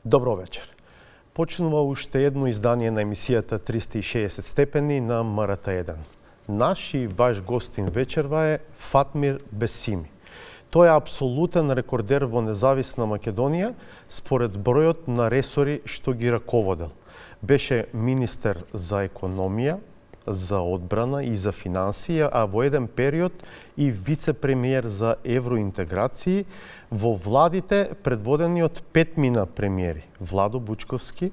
Добро вечер. Почнува уште едно издание на емисијата 360 степени на МРТ1. Наш и ваш гостин вечерва е Фатмир Бесими. Тој е апсолутен рекордер во независна Македонија според бројот на ресори што ги раководел. Беше министер за економија, за одбрана и за финансија, а во еден период и вице-премиер за евроинтеграции во владите предводени од петмина премиери: Владо Бучковски,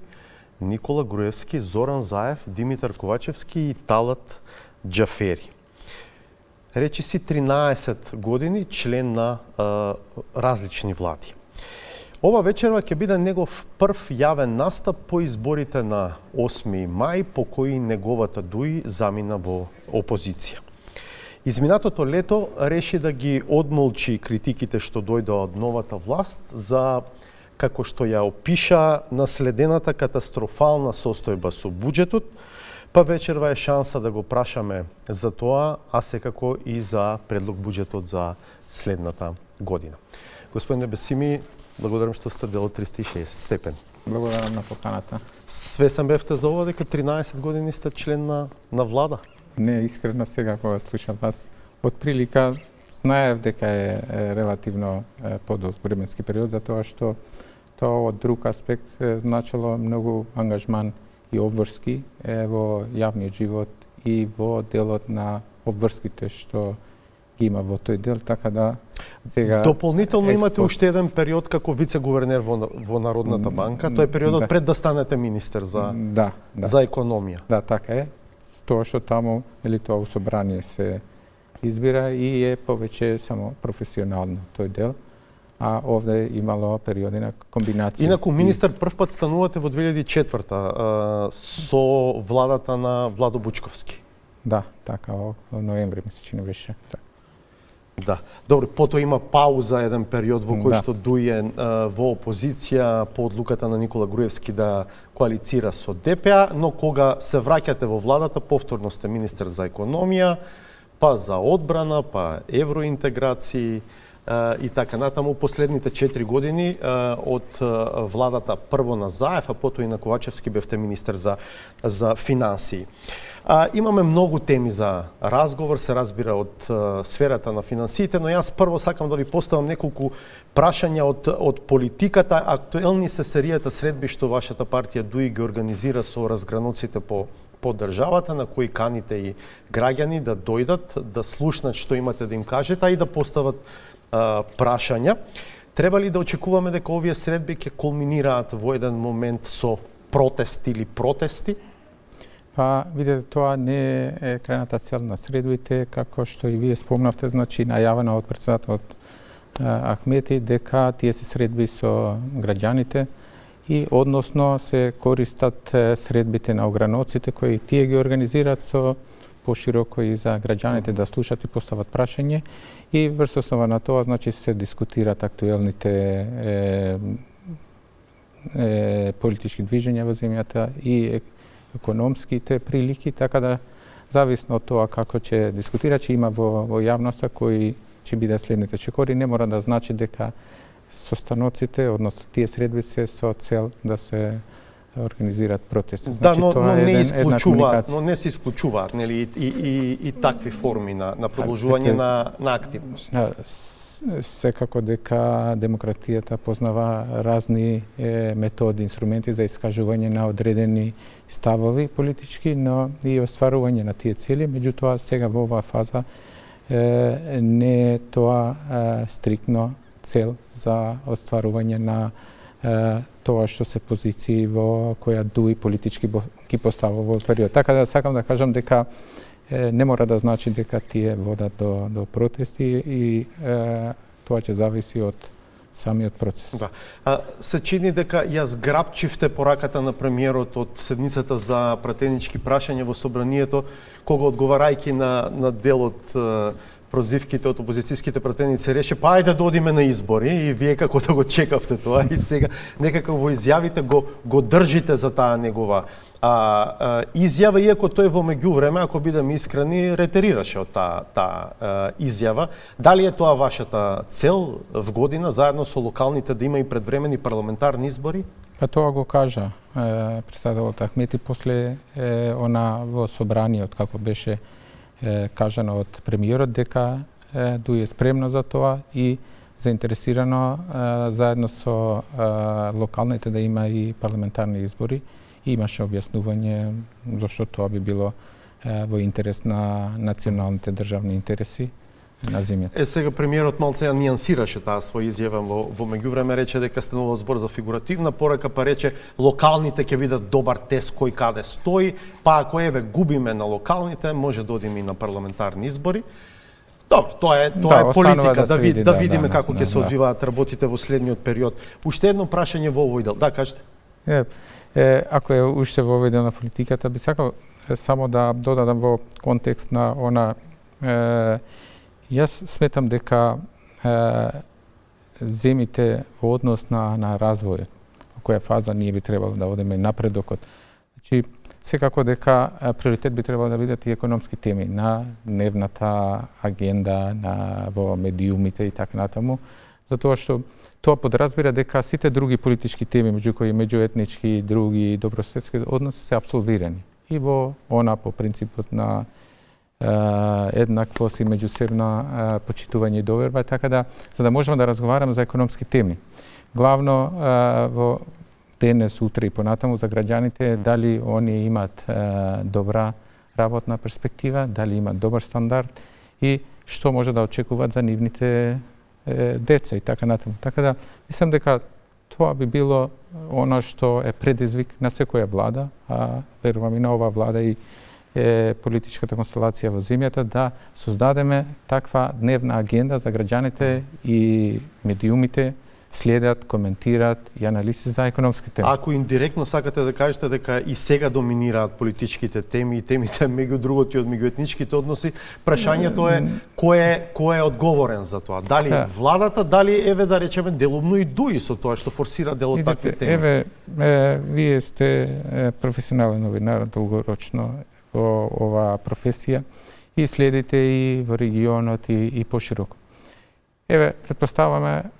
Никола Груевски, Зоран Заев, Димитар Ковачевски и Талат Џафери. Речи си 13 години член на различни влади. Ова вечерва ќе биде негов прв јавен настап по изборите на 8 мај, по кои неговата Дуи замина во опозиција. Изминатото лето реши да ги одмолчи критиките што дојдоа од новата власт за, како што ја опиша, наследената катастрофална состојба со буџетот, па вечерва е шанса да го прашаме за тоа, а секако и за предлог буџетот за следната година. Господине Бесими, благодарам што сте дел од 360 степени. Благодарам на поканата. Свесен бевте за ова дека 13 години сте член на влада? Не, искрено сега кога слушам вас, од прилика знаев дека е релативно подолг временски период, затоа што тоа од друг аспект значило многу ангажман и обврски во јавниот живот и во делот на обврските што ги има во тој дел, така да сега... Дополнително имате уште еден период како вице-гувернер во Народната банка. Тој е периодот пред да станете министер за економија. Да, така е. Тоа што таму, или тоа у собрание се избира и е повеќе само професионално тој дел, а овде имало периоди на комбинација. Инаку, министер, прв пат станувате во 2004 со владата на Владо Бучковски. Да, така, во ноември месечина беше. Да. Добро, потоа има пауза, еден период во кој што дуе во опозиција по одлуката на Никола Груевски да коалицира со ДПА, но кога се враќате во владата, повторно сте министер за економија, па за одбрана, па евроинтеграции и така натаму. Последните 4 години од владата прво на Заев, а потоа и на Ковачевски бевте министер за финансии. Имаме многу теми за разговор, се разбира од сферата на финансиите, но јас прво сакам да ви поставам неколку прашања од политиката. Актуелни се серијата средби што вашата партија Дуи ги организира со разграноците по државата, на кои каните и граѓани да дојдат, да слушнат што имате да им кажете, а и да постават прашања. Треба ли да очекуваме дека овие средби ќе кулминираат во еден момент со протест или протести? Па, видете, тоа не е крајната цел на средбите, како што и вие спомнавте, значи најавена од претседателот Ахмети дека тие се средби со граѓаните и односно се користат средбите на ограноците кои тие ги организираат со пошироко и за граѓаните да слушат и постават прашање и врз основа на тоа значи се дискутираат актуелните политички движења во земјата и економските прилики, така да зависно од тоа како ќе дискутира, че има во јавноста кои ќе биде следните чекори, не мора да значи дека состаноците, односно тие средби се со цел да се организираат протести. Значи, да, но не се исклучуваат, нели, и такви форми на продолжување на активност. Секако дека демократијата познава разни методи, инструменти за искажување на одредени ставови политички, но и остварување на тие цели. Меѓутоа, сега во оваа фаза не е тоа стриктно цел за остварување на тоа што се позиции во која Дуи политички ги поставува во период. Така да сакам да кажам дека не мора да значи дека тие водат до протести и тоа ќе зависи од самиот процес. Да. Се чини дека ја зграбчивте пораката на премиерот од седницата за пратенички прашања во собранието, кога одговарајќи на дел од прозивките од опозицијските пратеници реше, па ајде да одиме на избори, и вие како да го чекавте тоа и сега некако во изјавите го држите за таа негова изјава, иако тој во меѓувреме, ако бидеме искрени, ретерираше од таа изјава. Дали е тоа вашата цел в година, заедно со локалните, да има и предвремени парламентарни избори? Па тоа го кажа председателот Ахмети после она во собраниот, како беше кажано од премиерот, дека ДУИ е спремно за тоа и заинтересирано заедно со локалните да има и парламентарни избори. И имаше објаснување зашто тоа би било во интерес на националните државни интереси на земјата. Сега премиерот малце нијансираше таа своја изјава во меѓувреме, рече дека станува збор за фигуративна порака, па рече локалните ќе видат добар тест кој каде стои, па ако еве губиме на локалните, може да одиме и на парламентарни избори. Добро, тоа е политика, да видиме како ќе се одвиваат работите во следниот период. Уште едно прашање во овој дел. Да, кажете. Ако е уште во овој дел на политиката, би сакал само да додадам во контекст на она. Јас сметам дека земите во однос на развој, во која фаза ние би требало да одиме напредокот. Значи, секако дека приоритет би требало да бидат и економски теми на дневната агенда, во медиумите и така натаму, затоа што тоа подразбира дека сите други политички теми, меѓу кои меѓуетнички и други добрососедски односи се апсолвирани. И во она по принципот на еднаквост и меѓусебно почитување и доверба, така да за да можеме да разговараме за економски теми. Главно во денес, утре и понатаму за граѓаните, дали они имаат добра работна перспектива, дали имаат добар стандард и што може да очекуваат за нивните деца и така натаму. Така да мислам дека тоа би било оно што е предизвик на секоја влада, а верувам и на оваа влада и политичката констелација во земјата, да создадеме таква дневна агенда за граѓаните и медиумите следат, коментираат и анализи за економски теми. Ако индиректно сакате да кажете дека и сега доминираат политичките теми и темите меѓу другото и од меѓуетничките односи, прашањето е кој е одговорен за тоа? Дали владата, дали еве да речеме делумно и ДУИ со тоа што форсира дел од такви теми? Еве, вие сте професионален новинар долгорочно во оваа професија и следите и во регионот и пошироко. Еве, претпоставаме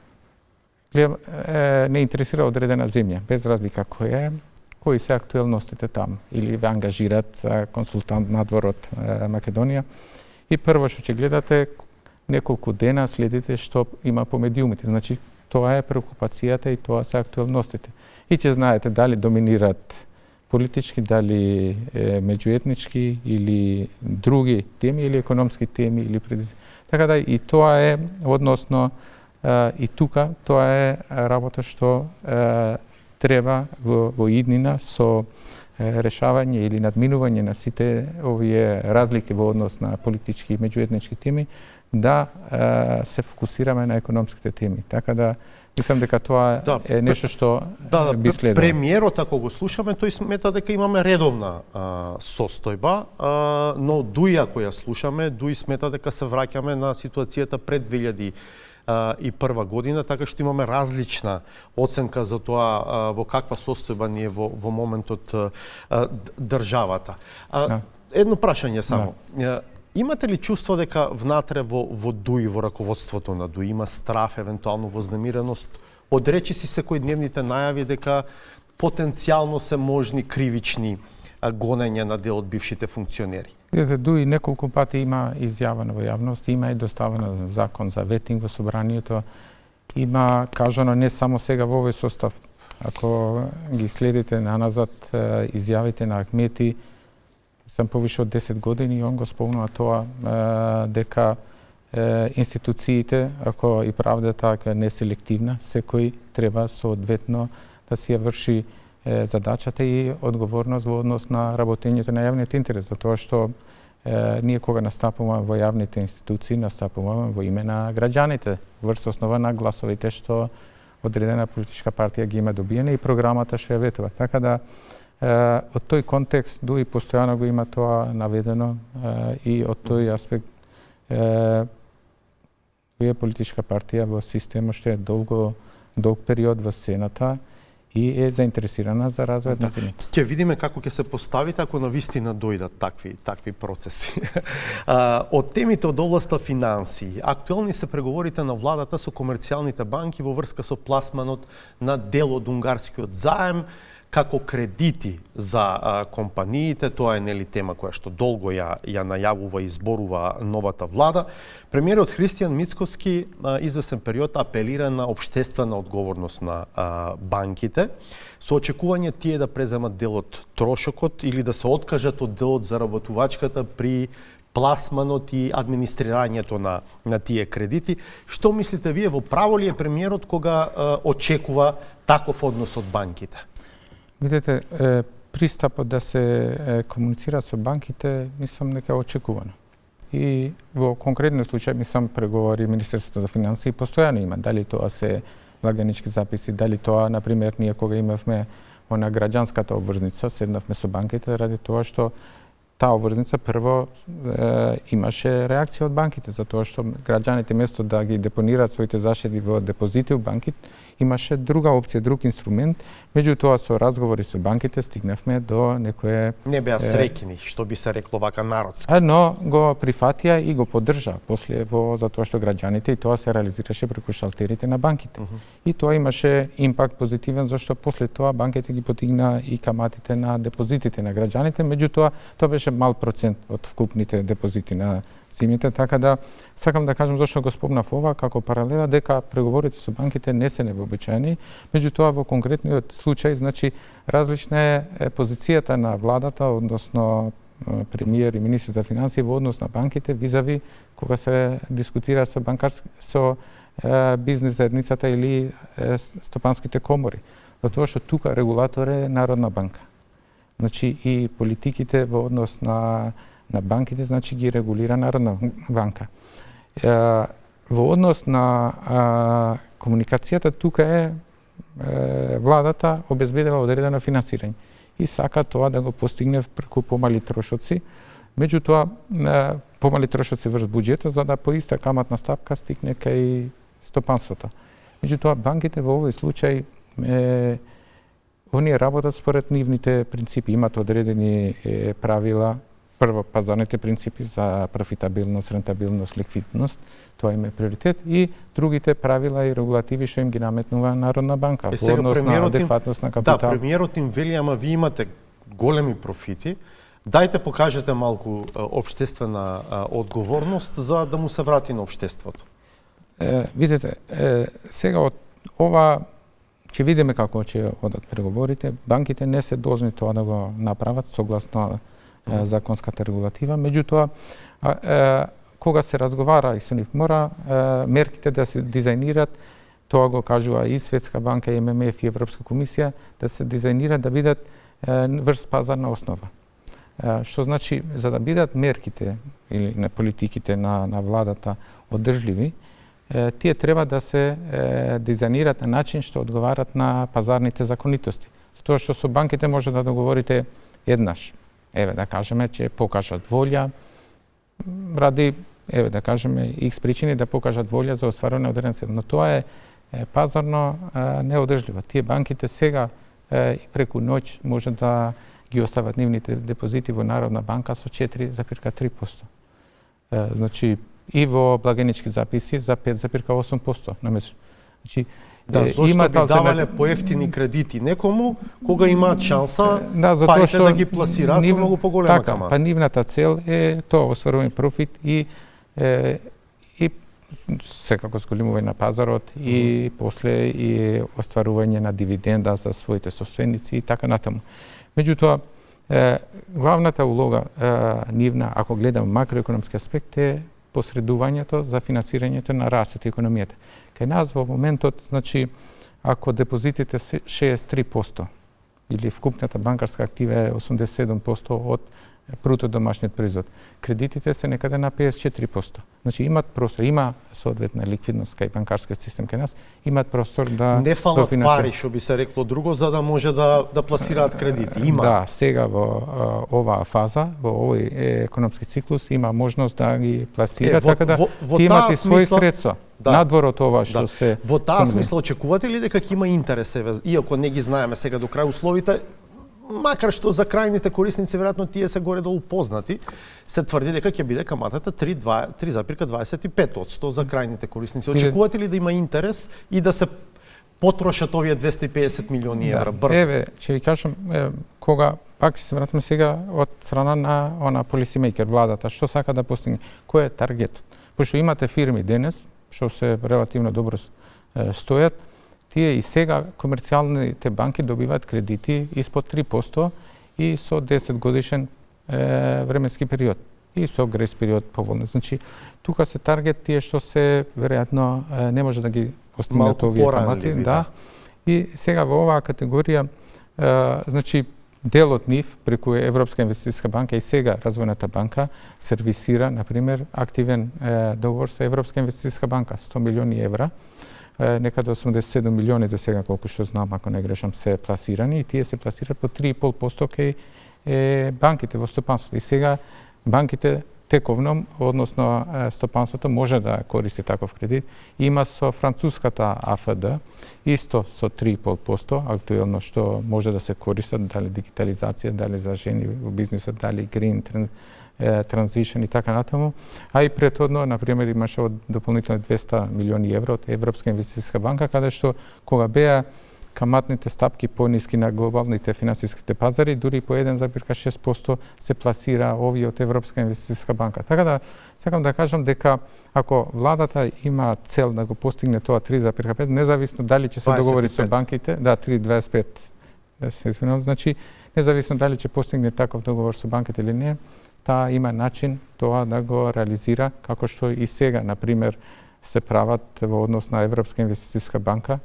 не интересира одредена земја, без разлика која е, кои се актуелностите таму, или ве ангажират консултант надвор од Македонија. И прво што ќе гледате, неколку дена следите што има по медиумите. Значи, тоа е преокупацијата и тоа се актуелностите. И ќе знаете дали доминираат политички, дали меѓуетнички или други теми, или економски теми, или предизвици. Така да и тоа е односно и тука тоа е работа што треба во иднина со решавање или надминување на сите овие разлики во однос на политички и меѓуетнички теми, да се фокусираме на економските теми. Така да мислам дека тоа е нешто што би следало. Премиерот, ако го слушаме, тој смета дека имаме редовна состојба, но ДУИ, ако ја слушаме, ДУИ смета дека се враќаме на ситуацијата пред 2001 година, така што имаме различна оценка за тоа во каква состојба ни е во моментот државата. Едно прашање само. Имате ли чувство дека внатре во ДУИ, во раководството на ДУИ, има страф, евентуално вознемиреност, одречи си секојдневните најави дека потенцијално се можни кривични гонење на дел од бившите функционери? Видете, ДУИ неколку пати има изјавено во јавност, има и доставено закон за ветинг во собранието, има кажано не само сега во овој состав. Ако ги следите наназад изјавите на Ахмети, сам повише од 10 години, он го спомнува тоа дека институциите, ако и правдата е неселективна, секој треба соодветно да си ја врши задачата и одговорност во однос на работењето на јавниот интерес, затоа што ние кога настапуваме во јавните институции, настапуваме во име на граѓаните, врз основа на гласовите што одредена политичка партија ги има добиени и програмата што ја ветува. Така да од тој контекст ДУИ постојано го има тоа наведено и од тој аспект е политичка партија во системот што е долг период во сцената и е заинтересирана за развојот на земјата. Ќе видиме како ќе се поставите ако навистина дојдат такви процеси. Од темите од областа финансии, актуелни се преговорите на владата со комерцијалните банки во врска со пласманот на дел од унгарскиот заем како кредити за компаниите. Тоа е нели тема која што долго ја најавува и изборува новата влада. Премиерот Христијан Мицкоски извесен период апелира на општествена одговорност на банките, со очекување тие да преземат дел од трошокот или да се откажат од дел од заработувачката при пласманот и администрирањето на тие кредити. Што мислите вие, во право ли е премиерот кога очекува таков однос од банките? Видете, пристапот да се комуницира со банките, мислам дека е очекувано. И во конкретниот случај, мислам, преговори Министерството за финансии постојано има. Дали тоа се благajnički записи, дали тоа, например, ние кога имавме она граѓанската обврзница, седнавме со банките ради тоа што таа обврзница прво имаше реакција од банките, затоа што граѓаните место да ги депонираат своите заштеди во депозити у банките, имаше друга опција, друг инструмент. Меѓутоа со разговори со банките стигнавме до некое... Не беа среќни, што би се рекло вака народски. Но го прифатија и го поддржа после затоа што граѓаните, и тоа се реализираше преку шалтерите на банките. И тоа имаше импакт позитивен, зашто после тоа банките ги потигна и каматите на депозитите на граѓаните, меѓутоа тоа беше мал процент од вкупните депозити на зимите, така да сакам да кажам зашто го спомнав ова како паралела дека преговорите со банките не се невообичаени, меѓутоа во конкретниот случај, значи различна е позицијата на владата, односно премиер и министр за финансии во однос на банките визави кога се дискутира со бизнес заедницата или стопанските комори, затоа што тука регулатор е Народна банка. Значи и политиките во однос на банките, значи ги регулира Народна банка. Во однос на комуникацијата тука е владата обезбедила одредено финансирање и сака тоа да го постигне преку помали трошоци, меѓутоа помали трошоци врз буџетот за да по иста каматна стапка стигне кај стопанството. Меѓутоа банките во овој случај оние работат според нивните принципи, имат одредени правила. Прво, пазарните принципи за профитабилност, рентабилност, ликвидност, тоа им е приоритет, и другите правила и регулативи што им ги наметнува Народна банка во однос на адекватност на капитал. Да, премиерот им вели, ама ви имате големи профити, дајте покажете малку општествена одговорност за да му се врати на општеството. Видете, сега од ова ќе видиме како ќе одат преговорите. Банките не се должни тоа да го направат согласно законската регулатива, меѓутоа кога се разговара и со нив мора мерките да се дизајнират, тоа го кажува и Светска банка, и ММФ и Европска комисија, да се дизајнират да бидат врз пазарна основа. Што значи, за да бидат мерките или на политиките на владата одржливи, тие треба да се дизајнират на начин што одговарат на пазарните законитости. Тоа што со банките може да договорите еднаш. Да кажеме, че покажат волја, ради, да кажеме, X причини да покажат волја за остварување одреден цел. Но тоа е пазарно неодржливо. Тие банките сега и преку ноќ може да ги остават нивните депозити во Народна банка со 4,3%. Значи, и во блagajnički записи за 5,8% на месец. Значи, да, зошто би давале поевтини кредити некому, кога имаат шанса парите да ги пласираат со многу поголема камата. Па нивната цел е тоа, остварување профит и секако зголемување на пазарот и после и остварување на дивиденда за своите собственици и така натаму. Меѓутоа, главната улога нивна, ако гледам макроекономски аспект, е посредувањето за финансирањето на растот и економијата. Кај нас во моментот, значи, ако депозитите се 63% или вкупната банкарска актива е 87% од бруто домашниот производ. Кредитите се некаде на 54%. Значи имат простор, има соодветна ликвидност кај банкарскиот систем кај нас, имаат простор да не фалат пари, што би се рекло друго, за да може да пласираат кредити. Има. Да, сега во оваа фаза, во овој економски циклус има можност да ги пласира, така да ти имат и своји средства. Да. Надвор од ова што се... Во таа смисла, очекувате ли дека ќе има интерес, иако не ги знаеме сега до крај условите, макар што за крајните корисници веројатно тие се горе-долу познати, се тврди дека ќе биде каматата 3,25% за крајните корисници. Очекувате ли да има интерес и да се потрошат овие 250 милиони евра брзо? Еве, ќе ви кажам, кога пак ќе се вратиме сега од страна на она полисимейкер, владата, што сака да постигне, кој е таргетот? Пошто имате фирми денес што се релативно добро стојат, тие и сега комерцијалните банки добиваат кредити испод 3% и со 10 годишен временски период и со грейс период поволни. Значи, тука се таргет тие што се веројатно не може да ги постигнат овие камати, да. И сега во оваа категорија, значи дел од нив преку Европска инвестицијска банка и сега Развојната банка сервисира, например, активен договор со Европска инвестицијска банка 100 милиони евра. Некаде 87 милиони до сега, колку што знам, ако не грешам, се пласирани и тие се пласираат по 3,5% кај банките во стопанството. И сега банките тековно, односно стопанството може да користи таков кредит. Има со француската АФД, исто со 3,5%, актуелно што може да се користат, дали дигитализација, дали за жени во бизнисот, дали green transition и така натаму. А и претhodно, например, имаше од дополнителни 200 милиони евро од Европска инвестицијска банка, каде што кога беа каматните стапки пониски на глобалните финансиските пазари, дури по 1,6% се пласира овие од Европска инвестицијска банка. Така да, сакам да кажам дека ако владата има цел да го постигне тоа 3,5, независно дали ќе се договори со банките, да, 3,25, значи, независно дали ќе постигне таков договор со банките или не, таа има начин тоа да го реализира, како што и сега, например, се прават во однос на Европска инвестицијска банка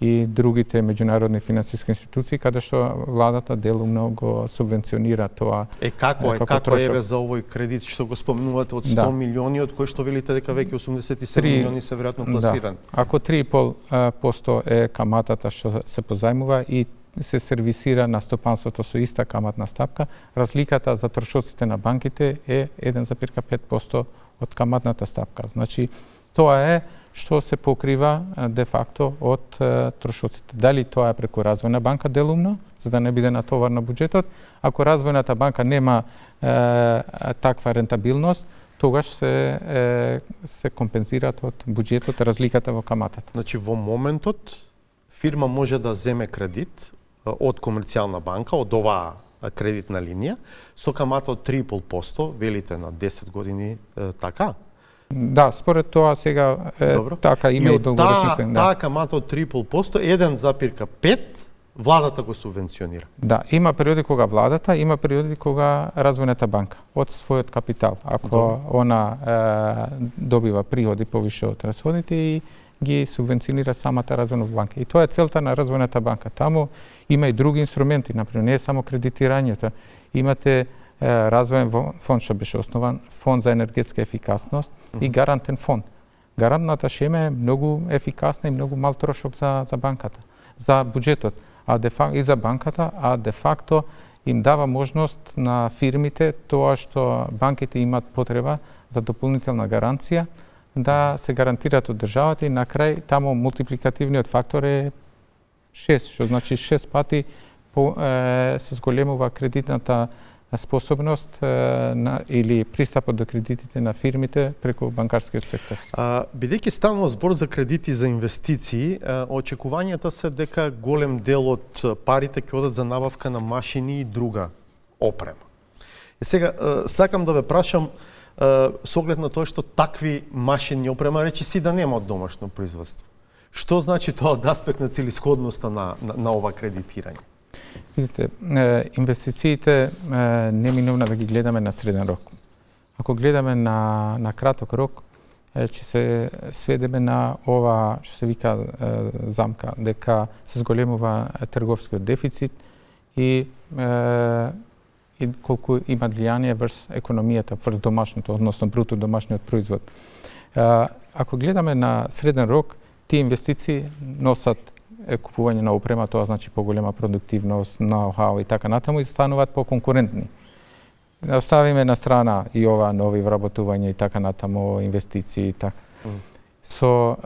и другите меѓународни финансиски институции, каде што владата делумно го субвенционира тоа. Како е за овој кредит што го спомнувате од 100 милиони, од кои што велите дека веќе 87 милиони се веројатно пласирани? Да. Ако 3,5% е каматата што се позајмува и се сервисира на стопанството со иста каматна стапка, разликата за трошоците на банките е 1,5% од каматната стапка. Значи, тоа е што се покрива де факто од трошоците. Дали тоа е преку Развојна банка делумно, за да не биде натовар на буџетот, ако Развојната банка нема таква рентабилност, тогаш се компензираат од буџетот разликата во каматата. Значи, во моментот фирма може да земе кредит од комерцијална банка, од оваа кредитна линија, со камата од 3,5%, велите на 10 години, така? Да, според тоа сега така има и долгорочни се. Таа камата од 3,5%, 1,5 владата го субвенционира. Да, има периоди кога владата, има периоди кога Развојната банка од својот капитал, ако она добива приходи повише од расходите и ги субвенционира самата Развојна банка. И тоа е целта на Развојната банка. Таму има и други инструменти, например, не е само кредитирањето. Имате развоен фонд што беше основан, фонд за енергетска ефикасност и гарантен фонд. Гарантната шема е многу ефикасна и многу мал трошок за банката, за буџетот, и за банката, а де факто им дава можност на фирмите тоа што банките имаат потреба за дополнителна гаранција, да се гарантираат од државата и на крај таму мултипликативниот фактор е 6, што значи 6 пати се зголемува кредитната способност или пристапот до кредитите на фирмите преку банкарскиот сектор. Бидејќи станува збор за кредити за инвестиции, очекувањата се дека голем дел од парите ќе одат за набавка на машини и друга опрема. И сега сакам да ве прашам, со оглед на тоа што такви машини опрема речи си да нема од домашно производство. Што значи тоа од аспект на целисходноста на ова кредитирање? Видите, инвестициите неминувно да ги гледаме на среден рок. Ако гледаме на краток рок, ќе се сведеме на ова што се вика замка, дека се зголемува трговскиот дефицит и и колку има влијание врз економијата, врз домашното, односно бруто домашниот производ. Ако гледаме на среден рок, тие инвестиции носат купување на опрема, тоа значи поголема продуктивност, ноу-хау и така натаму и стануваат поконкурентни. Оставиме на страна и ова нови вработување и така натаму, инвестиции и така. Со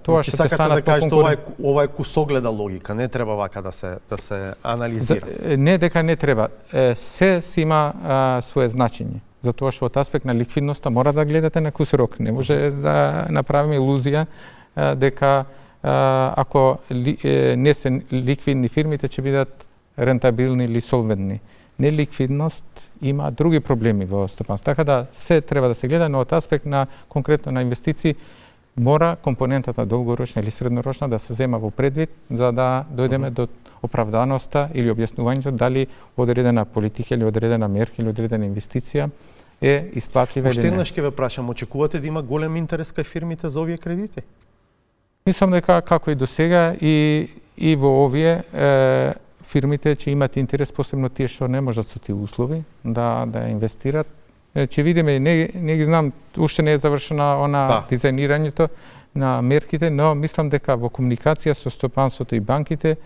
тоа што ќе станат поконкурентни. Ова е кусогледа логика, не треба вака да се анализира. Не дека не треба, се си има свое значење. Затоа што од аспект на ликвидноста мора да гледате на кус рок. Не може да направиме илузија дека ако не се ликвидни фирмите ќе бидат рентабилни или солвентни. Неликвидност има други проблеми во стопанството. Така да се треба да се гледа, но од аспект на конкретно на инвестиции мора компонентата долгорочна или среднорочна да се зема во предвид за да дојдеме до оправданоста или објаснувањето дали одредена политика или одредена мерка или одредена инвестиција е исплатлива или не. Уште еднаш ќе ве прашам, очекувате да има голем интерес кај фирмите за овие кредити? Мислам дека како и до сега и во овие фирмите ќе имат интерес, посебно тие што не можат со тие услови да инвестират. Ќе видиме, не ги знам, уште не е завршена дизајнирањето на мерките, но мислам дека во комуникација со стопанството и банките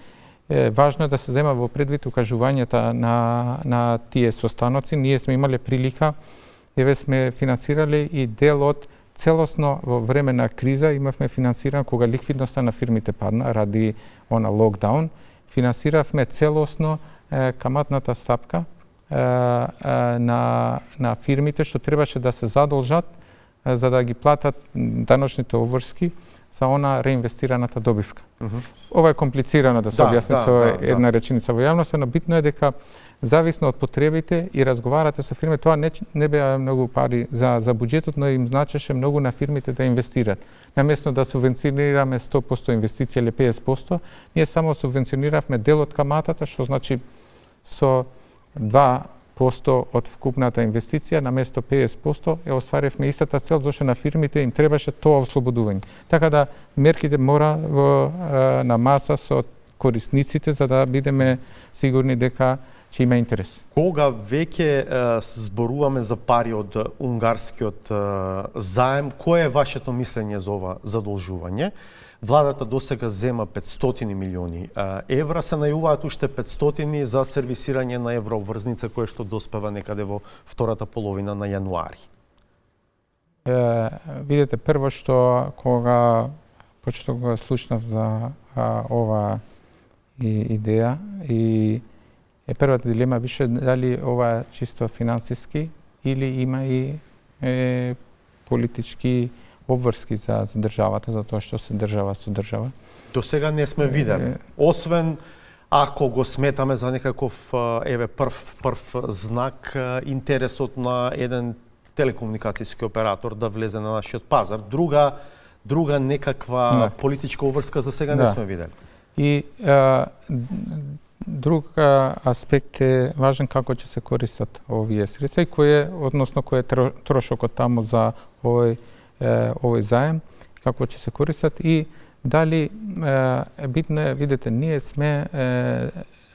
е важно да се зема во предвид укажувањата на тие состаноци. Ние сме имале прилика, еве сме финансирали и дел од целосно во време на криза имавме финансиран кога ликвидноста на фирмите падна ради локдаун. Финансиравме целосно каматната стапка на фирмите што требаше да се задолжат за да ги платат даночните обврски за она реинвестираната добивка. Ова е комплицирано да се објасни со една реченица во јавноста, но битно е дека зависно од потребите и разговарате со фирми, тоа не беа многу пари за буџетот, но им значеше многу на фирмите да инвестират. Наместо да субвенционираме 100% инвестиција или 50%, ние само субвенциониравме дел од каматата, што значи со 2% од вкупната инвестиција, наместо 50%, остваривме истата цел, зашто на фирмите им требаше тоа ослободување. Така да мерките мора на маса со корисниците за да бидеме сигурни дека ќе има интерес. Кога веќе зборуваме за пари од унгарскиот заем, кое е вашето мислење за ова задолжување? Владата досега зема 500 милиони евра, се најуваат уште 500 за сервисирање на еврообврзница која што доспева некаде во втората половина на јануари. Видете, прво што кога почнав слушнав за ова идеја и првата дилема беше дали ова е чисто финансиски или има и политички обврски за државата, за тоа што се држава со држава. До сега не сме видели. Освен ако го сметаме за некаков прв знак интересот на еден телекомуникацијски оператор да влезе на нашиот пазар. Друга некаква политичка обврска за сега не сме видели. И друг аспект е важен како ќе се користат овие средства и кој е трошокот таму за овој заем, како ќе се користат и дали битно е, видите, ние сме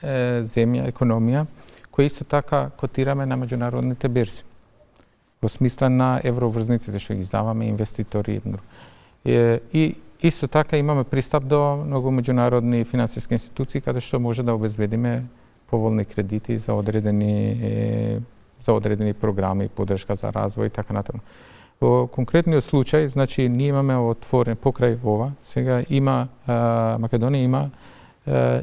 земја, економија, која исто така котираме на меѓународните берзи. Во смисла на евроврзниците што ги издаваме инвеститори. И исто така имаме пристап до многу меѓународни финансиски институции каде што може да обезбедиме поволни кредити за одредени програми, поддршка за развој и така натаму. Во конкретниот случај, значи ние имаме отворен покрај ова, сега има Македонија има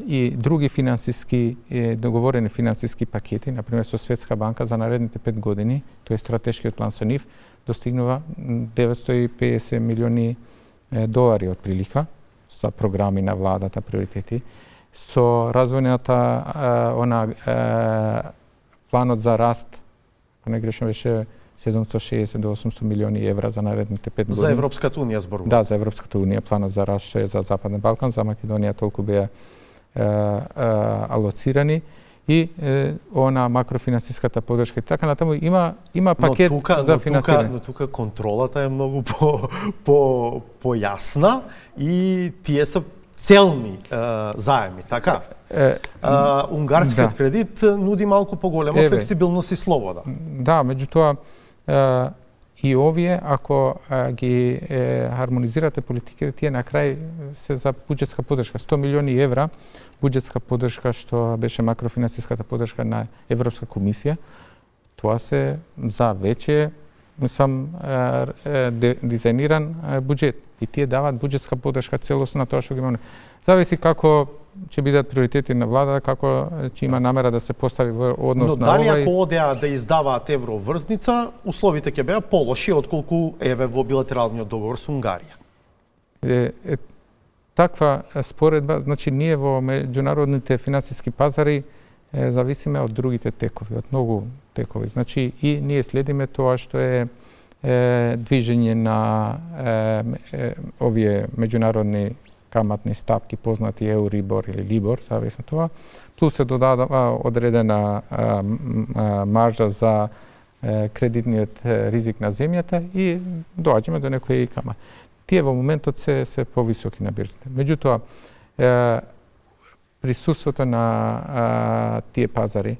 и други финансиски договорени финансиски пакети, например со Светска банка за наредните 5 години, тоа е стратешкиот план со нив, достигнува 950 милиони долари од прилика за програми на владата, приоритети. Со развојната планот за раст, ако не грешам, беше 760 до 800 милиони евра за наредните 5 години. За Европската унија зборува? Да, за Европската унија, планот за раст што е за Западен Балкан, за Македонија толку беа алоцирани и она макрофинансиската поддршка и така натаму има пакет за финансирање. Но тука контролата е многу појасна и тие се целни заеми, така? Унгарскиот кредит нуди малку поголема флексибилност и слобода. Да, меѓутоа и овие, ако ги хармонизирате политиките, тие на крај се за буџетска поддршка. 100 милиони евра буџетска поддршка, што беше макрофинансиската поддршка на Европска комисија, тоа се за веќе дизајниран буџет. И тие даваат буџетска поддршка целосно на тоа што ги имаме. Зависи како ќе бидат приоритети на владата, како ќе има намера да се постави во однос на ова. Но дали ако одеа да издаваат евроврзница, условите ќе беа полоши отколку еве во билатералниот договор со Унгарија? Таква споредба, значи ние во меѓународните финансиски пазари зависиме од другите текови, од многу текови. Значи и ние следиме тоа што е движење на овие меѓународни каматни стапки, познати Еурибор или Либор, зависно тоа, плюс се додава одредена маржа за кредитниот ризик на земјата и доаѓаме до некои камат. Тие во моментот се повисоки на бирзите. Меѓутоа, присуството на тие пазари,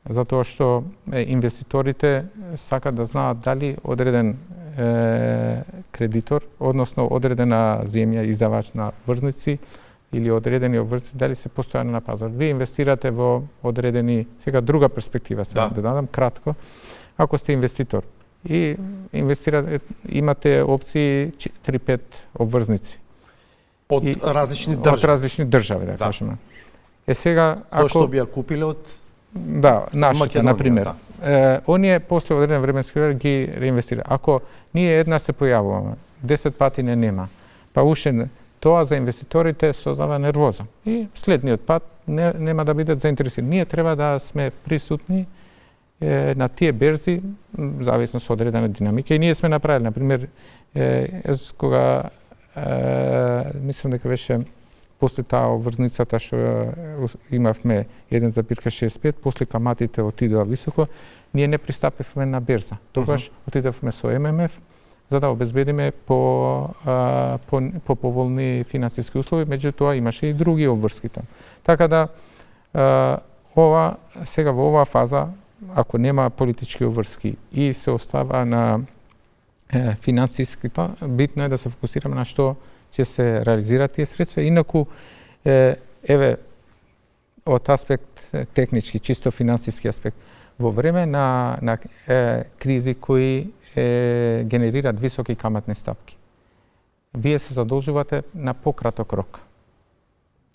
затоа што инвеститорите сакат да знаат дали одреден кредитор, односно одредена земја, издавач на врзници или одредени обврзници, дали се постојано на пазар. Вие инвестирате во одредени, сега друга перспектива се да дадам кратко. Ако сте инвеститор и инвестирате, имате опции 3-5 обврзници. Од различни држави. Од различни држави, да кажеме. Сега, ако... Тоа што би ја купиле од нашите, например. Оние после одреден временски период ги реинвестира. Ако ние една се појавуваме, 10 пати не нема, па уште тоа за инвеститорите создава нервоза. И следниот пат нема да бидат заинтересирани. Ние треба да сме присутни на тие берзи, зависно со одредена динамика. И ние сме направили, например, кога мислам дека беше после таа врзницата што имавме 1,65, после каматите отидоа високо, ние не пристапивме на берза. Тогаш отидовме со ММФ за да обезбедиме по поволни финансиски услови, меѓутоа имаше и други обврски там. Така да сега во оваа фаза, ако нема политички обврски и се остава на финансиските, битно е да се фокусираме на што ќе се реализираат тие средства. Инаку, еве, од аспект технички, чисто финансиски аспект, во време на кризи кои генерираат високи каматни стапки, вие се задолжувате на пократок рок,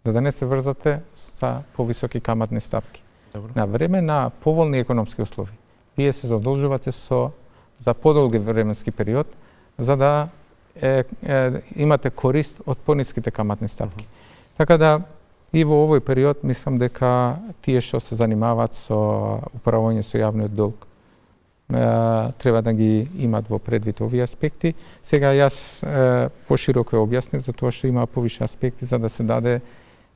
за да не се врзате со повисоки каматни стапки. Добро. На време на поволни економски услови, вие се задолжувате за подолги временски период, за да имате корист од пониските каматни стапки. Така да и во овој период мислам дека тие што се занимаваат со управување со јавниот долг треба да ги имат во предвид овие аспекти. Сега јас пошироко ја објаснив за тоа што има повише аспекти за да се даде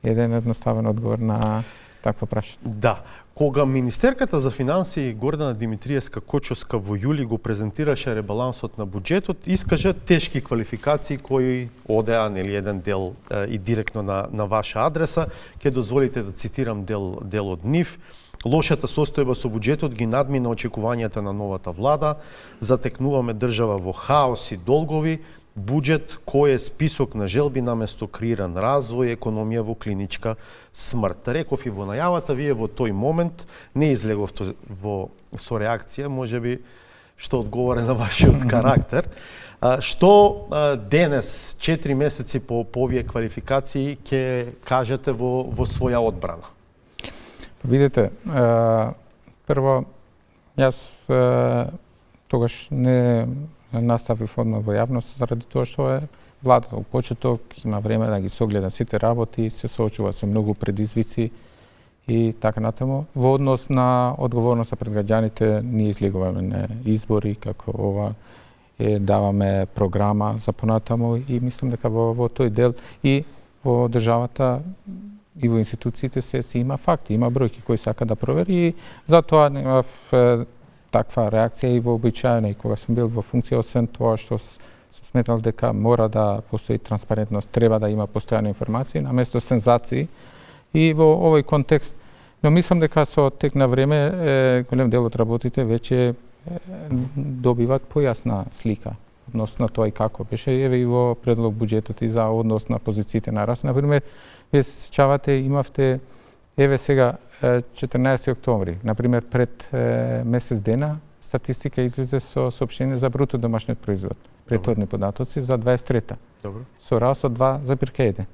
еден едноставен одговор на такво прашање. Да. Кога Министерката за финансии Гордана Димитриевска-Кочовска во јули го презентираше ребалансот на буџетот, искажа тешки квалификации кои одеа еден дел и директно на ваша адреса. Ке дозволите да цитирам дел од нив. Лошата состојба со буџетот ги надмина очекувањата на новата влада, затекнуваме држава во хаос и долгови, буџет кој е список на желби наместо креиран развој, економија во клиничка смрт. Реков и во најавата, вие во тој момент не излеговте со реакција, можеби што одговора на вашиот карактер. Што денес, 4 месеци по овие квалификации, ќе кажете во своја одбрана? Видете, прво, јас тогаш не наставив одмah во јавност заради тоа што е владата во почеток, има време да ги согледа сите работи, се соочува со многу предизвици и така натаму. Во однос на одговорноста пред граѓаните, ние излегуваме на избори, како ова даваме програма за понатаму и мислам дека во тој дел и во државата и во институциите се има факти, има бројки кои сака да провери и затоа немав таква реакција и вообичаена и кога сум бил во функција, освен тоа што сметал дека мора да постои транспарентност, треба да има постојани информации наместо сензации. И во овој контекст, но мислам дека со тек на време голем дел од работите веќе добиват појасна слика односно тоа и како беше. Еве и во предлог буџетот и за однос на позициите на РАС. Например, вие се сеќавате, имавте еве сега 14 октомври, например пред месец дена статистика излезе со соопштение за бруто домашниот производ, претходни податоци за 23-та. Добро. Со раст од 2,1.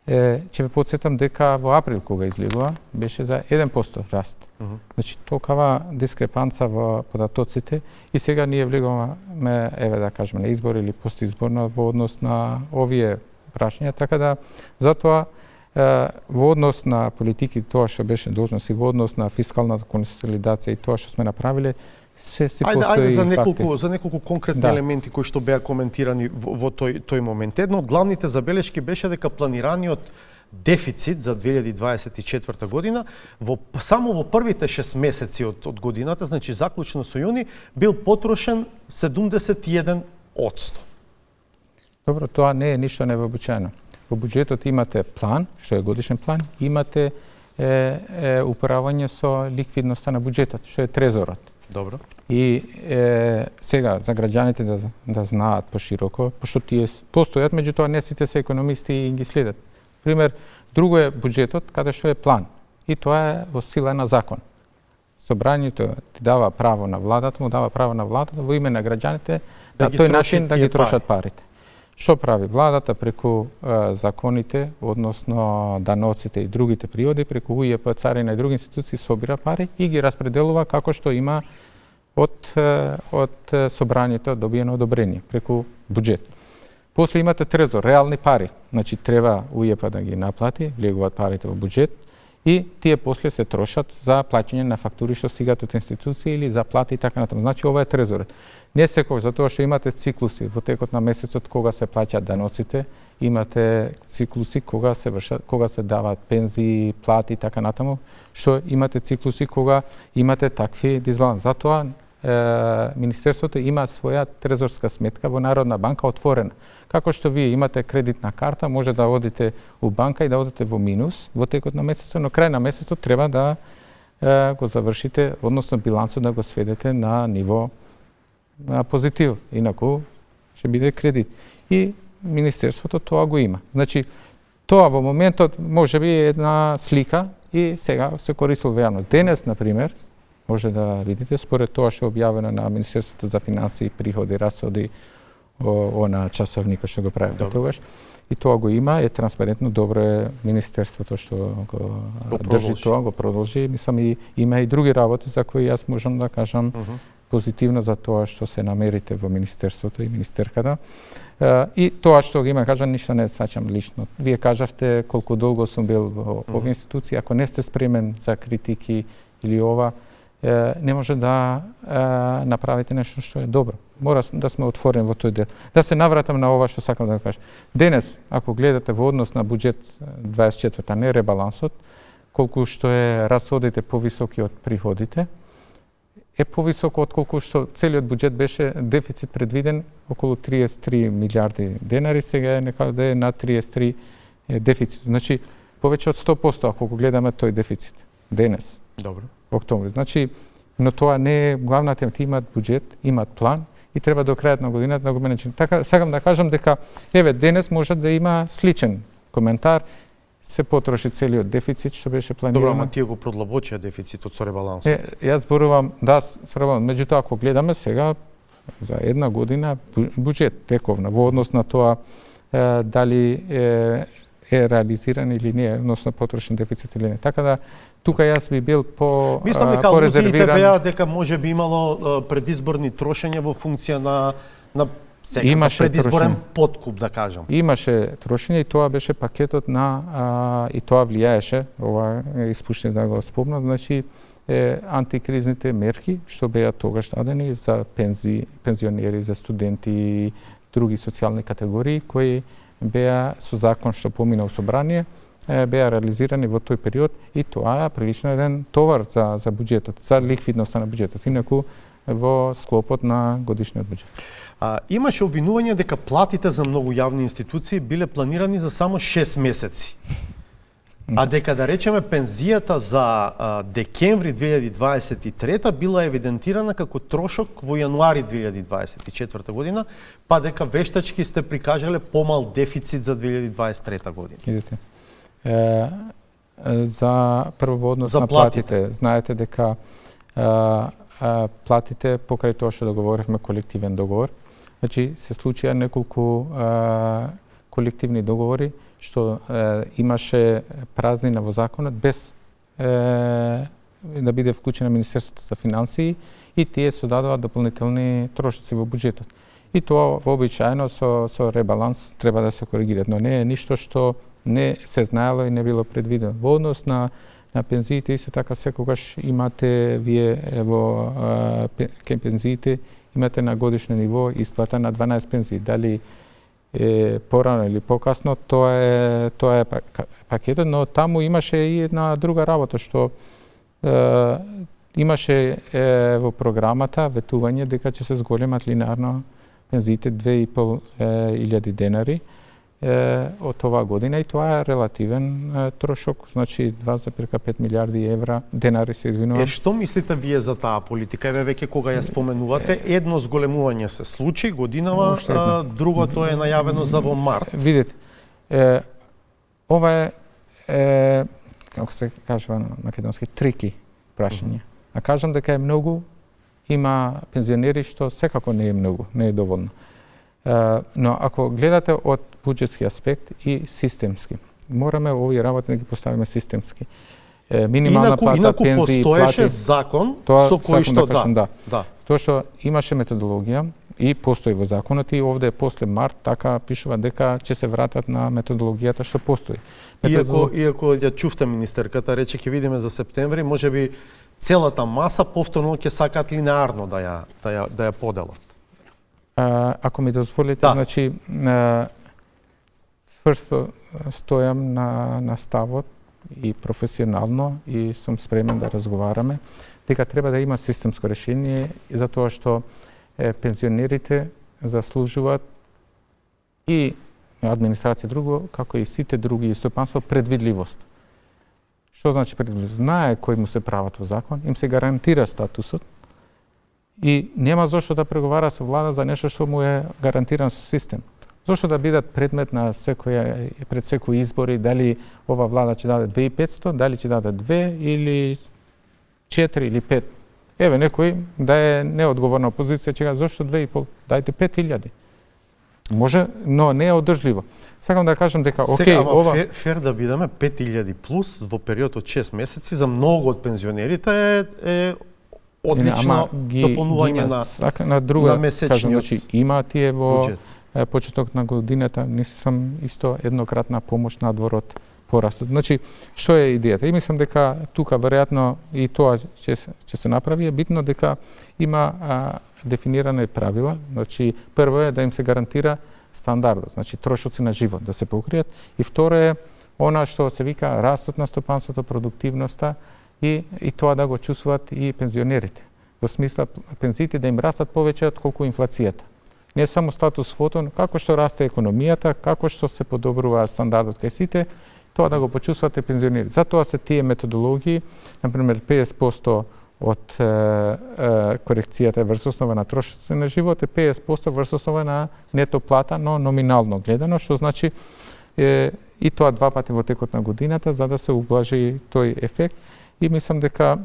Ќе ве подсетам дека во април кога излегува беше за 1% раст. Значи толкова дискрепанца во податоците и сега ние влегуваме, еве да кажеме, на избор или постизборно во однос на овие прашања, така да затоа во однос на политики тоа што беше должност и во однос на фискалната консолидација и тоа што сме направиле се си постои Ајде за неколку конкретни елементи кои што беа коментирани во тој момент. Едно од главните забелешки беше дека планираниот дефицит за 2024 година само во првите 6 месеци од годината, значи заклучно со јуни, бил потрошен 71%. Добро, тоа не е ништо невообичаено. Во буџетот имате план, што е годишен план, имате управување со ликвидноста на буџетот, што е трезорот. Добро. И сега за граѓаните да знаат пошироко, пошто тие постојат, меѓутоа не сите се економисти и ги следат. Пример, друго е буџетот каде што е план и тоа е во сила на закон. Собранието ти дава право на владата, му дава право на владата во име на граѓаните на тој начин да ги трошат парите. Што прави владата преку законите, односно даноците и другите приоди, преку УЈП, царина и други институции собира пари и ги распределува како што има од собранието добиено одобрение преку буџет. После имате трезор, реални пари. Значи треба УЈП да ги наплати, влегуваат парите во буџет и тие после се трошат за плаќање на фактури што стигаат од институции или за плати и така натаму. Значи ова е трезорот. Не секој, затоа што имате циклуси во текот на месецот кога се плаќаат даноците, имате циклуси кога се даваат пензии, плати и така натаму, што имате циклуси кога имате такви дисбаланс. Затоа Министерството има своја трезорска сметка во Народна банка отворена. Како што вие имате кредитна карта, може да одите у банка и да одите во минус во текот на месецот, но крај на месецот треба да го завршите, односно билансот да го сведете на ниво позитив, инаку ќе биде кредит. И Министерството тоа го има. Значи, тоа во моментот може би е една слика и сега се користи во јавност. Денес, например, може да видите, според тоа што е објавено на Министерството за финансии, приходи, расходи, на часовника што го прави тогаш. И тоа го има, е транспарентно, добро е Министерството што го држи тоа, го продолжи. Мислам и има и други работи за кои јас можам да кажам позитивно за тоа што се намерите во Министерството и Министерката. И тоа што го има, кажам, ништо не сваќам лично. Вие кажавте колку долго сум бил во овие институции, ако не сте спремен за критики или ова, не може да направите нешто што е добро. Мора да сме отворени во тој дел. Да се навратам на ова што сакам да кажам. Денес, ако гледате во однос на буџет 24-та, не ребалансот, колку што е расходите повисоки од приходите, е повисоко од колку што целиот буџет беше дефицит предвиден околу 33 милиарди денари, сега е некаде на 33 дефицит. Значи, повеќе од 100% ако го гледаме тој дефицит денес. Добро. Октомври. Значи, но тоа не е главната тема. Имаат буџет, имаат план и треба до крајот на годината да го менеџират. Така, сакам да кажам дека, еве, денес може да има сличен коментар, се потроши целиот дефицит што беше планирано. Добро, ама тие го продлабочија дефицитот со ребалансот. Јас зборувам, да, со ребаланс. Меѓутоа, ако гледаме сега, за една година, буџет тековна, во однос на тоа дали е реализиран или не, односно потрошен дефицит или не. Така да, тука јас би бил мислам дека алузиите беа дека може би имало предизборни трошења во функција на предизборен подкуп, да кажам. Имаше трошење и тоа беше пакетот на и тоа влијаеше, ова испуштив да го спомнам, значи антикризните мерки што беа тогаш дадени за пензионери, за студенти и други социјални категории кои беа со закон што помина у собрание, беа реализирани во тој период и тоа е прилично еден товар за буџетот, за ликвидноста на буџетот. Инаку во склопот на годишниот буџет. Имаше обвинување дека платите за многу јавни институции биле планирани за само 6 месеци. А дека, да речеме, пензијата за декември 2023 била евидентирана како трошок во јануари 2024 година, па дека вештачки сте прикажале помал дефицит за 2023 година. Видите. За прво однос на платите, знаете дека платите покрај тоа што договоривме колективен договор. Значи се случија неколку колективни договори што имаше празнина во законот без да биде вклучена Министерството за финансии и тие содадуваат дополнителни трошоци во буџетот. И тоа вообичаено со ребаланс треба да се коригираат, но не е ништо што не се знаело и не било предвидено. Во однос на пензиите и се така секогаш имате вие во кај пензиите имате на годишно ниво исплата на 12 пензии. Дали порано или покасно, тоа е пакетот, но таму имаше и една друга работа што имаше во програмата ветување дека ќе се зголемат линеарно пензиите 2.500 денари од оваа година и тоа е релативен трошок, значи 2,5 милиарди евра денари се извинувам. Што мислите вие за таа политика? Еве веќе кога ја споменувате, едно зголемување се случи годинава, другото е најавено за во март. Видите, ова е како се кажува на македонски трики прашање. А кажам дека е многу, има пензионери што секако не е многу, не е доволно. Но ако гледате од буџетски аспект и системски, мораме овие работи да ги поставиме системски. Минимална плата, пензии, постоеше закон со кој што да. Тоа што имаше методологија и постои во законот и овде после март така пишува дека ќе се вратат на методологијата што постои. Иако ја чувте министерката рече ќе видиме за септември, можеби целата маса повторно ќе сакаат линеарно да ја поделат. Ако ми дозволите, значи цврсто стојам на ставот и професионално и сум спремен да разговараме дека треба да има системско решение затоа што пензионерите заслужуваат и администрација друго, како и сите други стопанства предвидливост. Што значи предвидливост? Знае кој му се прават во закон, им се гарантира статусот и нема зошто да преговара со влада за нешто што му е гарантирано со систем. Зошто да бидат предмет на пред секои избори, дали ова влада ќе даде 2500, дали ќе даде 2 или 4 или 5. Еве некој да е неодговорна опозиција ќе каже зошто 2,5, дајте 5000. Може, но не е одржливо. Сакам да кажам дека ова фер да бидеме 5000 плюс во период од 6 месеци за многу од пензионерите е одлично дополнување на месечниот значи, има тие во почеток на годината, не сам исто еднократна помош надвор од порастот. Значи, што е идејата? И мислам дека тука веројатно и тоа ќе се направи, е битно дека има дефинирани правила. Значи, прво е да им се гарантира стандардот, значи трошоци на живот да се покријат, и второ е она што се вика растот на стопанството, продуктивноста и тоа да го чувствуваат и пензионерите. Во смисла пензиите да им растат повеќе од колку инфлацијата. Не само статус фото, но како што расте економијата, како што се подобрува стандардот кај сите, тоа да го почувствувате пензионерите. Затоа се тие методологии, например 50% од корекцијата врз основа на трошоци на живот, 50% врз основа на нето плата, но номинално гледано, што значи и тоа два пати во текот на годината, за да се ублажи тој ефект. И мислам дека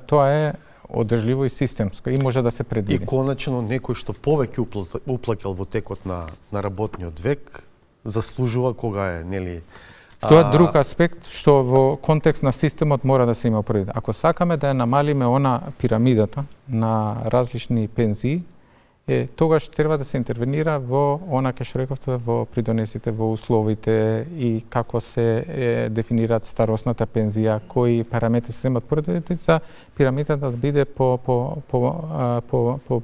тоа е одржливо и системско и може да се предвиди. И конечно некој што повеќе уплаќал во текот на работниот век заслужува кога е, нели? Тоа е друг аспект што во контекст на системот мора да се има предвид. Ако сакаме да ја намалиме она пирамидата на различни пензии, тогаш треба да се интервенира во она кај што рековте, во придонесите, во условите и како се дефинираат старосната пензија, кои параметри се земат предвид за пирамидата да биде по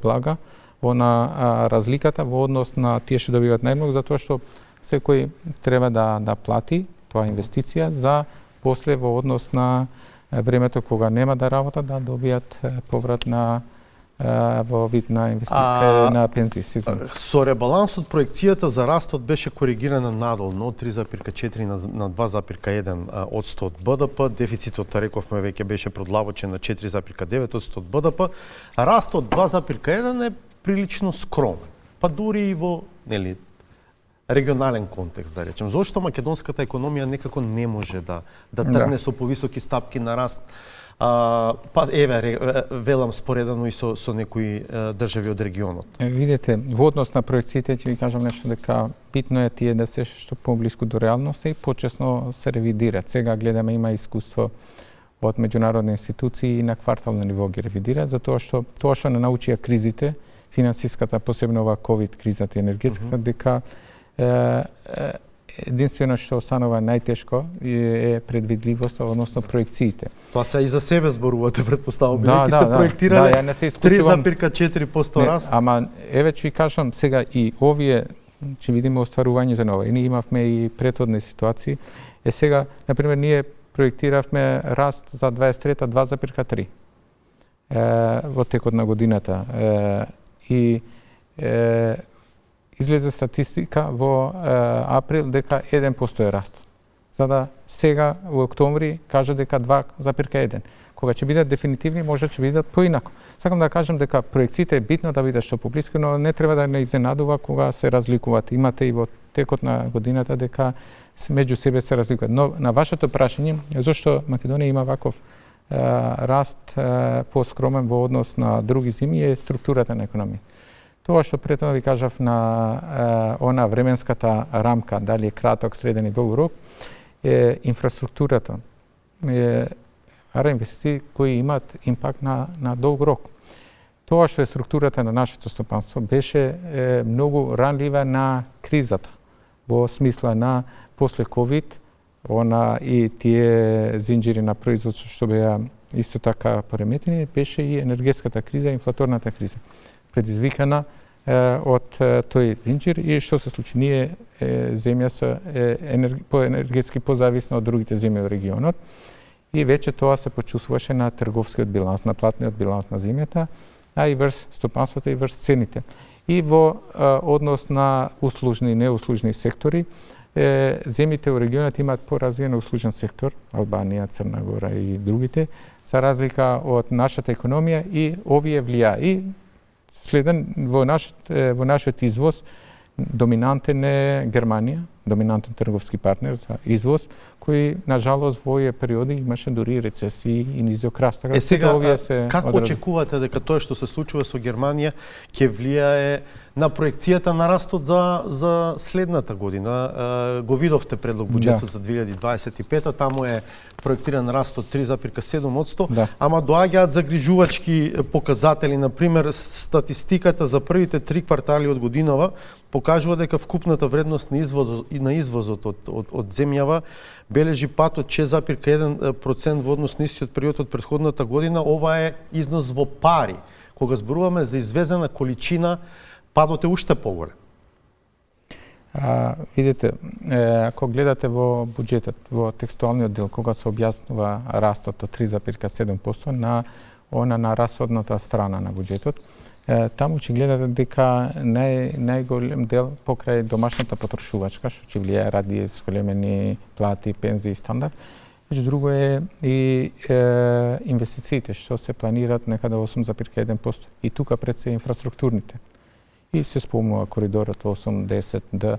блага во на разликата во однос на тие што добиваат најмногу, затоа што секој треба да плати тоа инвестиција за после во однос на времето кога нема да работат да добијат поврат на во вид на инвестиции на пензии. Со ребалансот проекцијата за растот беше коригирана надолу од 3,4 на 2,1 од 100 од БДП, дефицитот, рековме веќе, беше продлабочен на 4,9 од 100 од БДП, а растот 2,1 е прилично скромен, па дури и во, нели, регионален контекст, да речем. Зошто македонската економија некако не може да тргне со повисоки стапки на раст? Па еве велам споредано и со некои држави од регионот. Видете, во однос на проекциите ќе ви кажам нешто, дека битно е тие да се што поблиску до реалноста и почесно се ревидираат. Сега гледаме, има искуство од меѓународни институции и на квартално ниво ги ревидираат, затоа што тоа што не научија кризите, финансиската, посебно ова ковид кризата и енергетската, дека единствено што останува најтешко е предвидливоста, односно проекциите. Тоа се и за себе зборувате, предпоставувам, бидејќи сте проектирале 3,4% раст. Ама еве ќе ви кажам сега и овие, ќе видиме остварувањето на ова. И ние имавме и претходни ситуации. Сега, например, ние проектиравме раст за 23-та 2,3 во текот на годината. Излезе статистика во април дека 1% е раст. За да сега во октомври кажа дека 2,1. Кога ќе бидат дефинитивни, може ќе бидат поинако. Сакам да кажам дека проекциите е битно да бидат што поблиску, но не треба да не изненадува кога се разликуваат. Имате и во текот на годината дека меѓу себе се разликуваат. Но на вашето прашање, зошто Македонија има ваков раст поскромен во однос на други земи, е структурата на економија. Тоа што претhodно ви кажав на она временската рамка, дали е краток, среден и долг рок, е инфраструктурата. Инвестиции кои имаат импакт на долг рок. Тоа што е структурата на нашето стопанство беше многу ранлива на кризата, во смисла на после ковид, и тие зинџири на производство што беа исто така пореметени, беше и енергетската криза, инфлаторната криза, предизвикана од тој зинџир. И што се случи? Ние земја со енергетски позависна од другите земји од регионот и веќе тоа се почувствуваше на трговскиот биланс, на платниот биланс на земјата, а и врз стопанството и врз цените. И во однос на услужни и неуслужни сектори, земјите во регионот имаат поразвиен услужен сектор, Албанија, Црна Гора и другите, за разлика од нашата економија, и овие влија. И следен во нашиот извоз доминантен е Германија, доминантен трговски партнер за извоз, кој на жалост во овие периоди имаше дури рецесии и низок раст. Така сега како очекувате дека тоа што се случува со Германија ќе влијае на проекцијата на растот за следната година? Го видовте предлог буџетот за 2025, таму е проектиран раст од 3,7%, ама доаѓаат загрижувачки показатели. Например, статистиката за првите 3 квартали од годинава покажува дека вкупната вредност на извозот од земјава бележи пат од 6,1% во однос на истиот период од претходната година. Ова е износ во пари. Кога зборуваме за извезена количина, падот е уште поголем. Видите, ако гледате во буџетот, во текстуалниот дел, кога се објаснува растот од 3,7% на расходната страна на буџетот, таму ќе гледате дека најголем дел покрај домашната потрошувачка, што ќе влијае ради зголемени плати, пензии и стандард. Меѓу друго е и инвестициите, што се планираат некаде 8,1%. И тука пред се инфраструктурните. И се спомнува коридорот 8-10,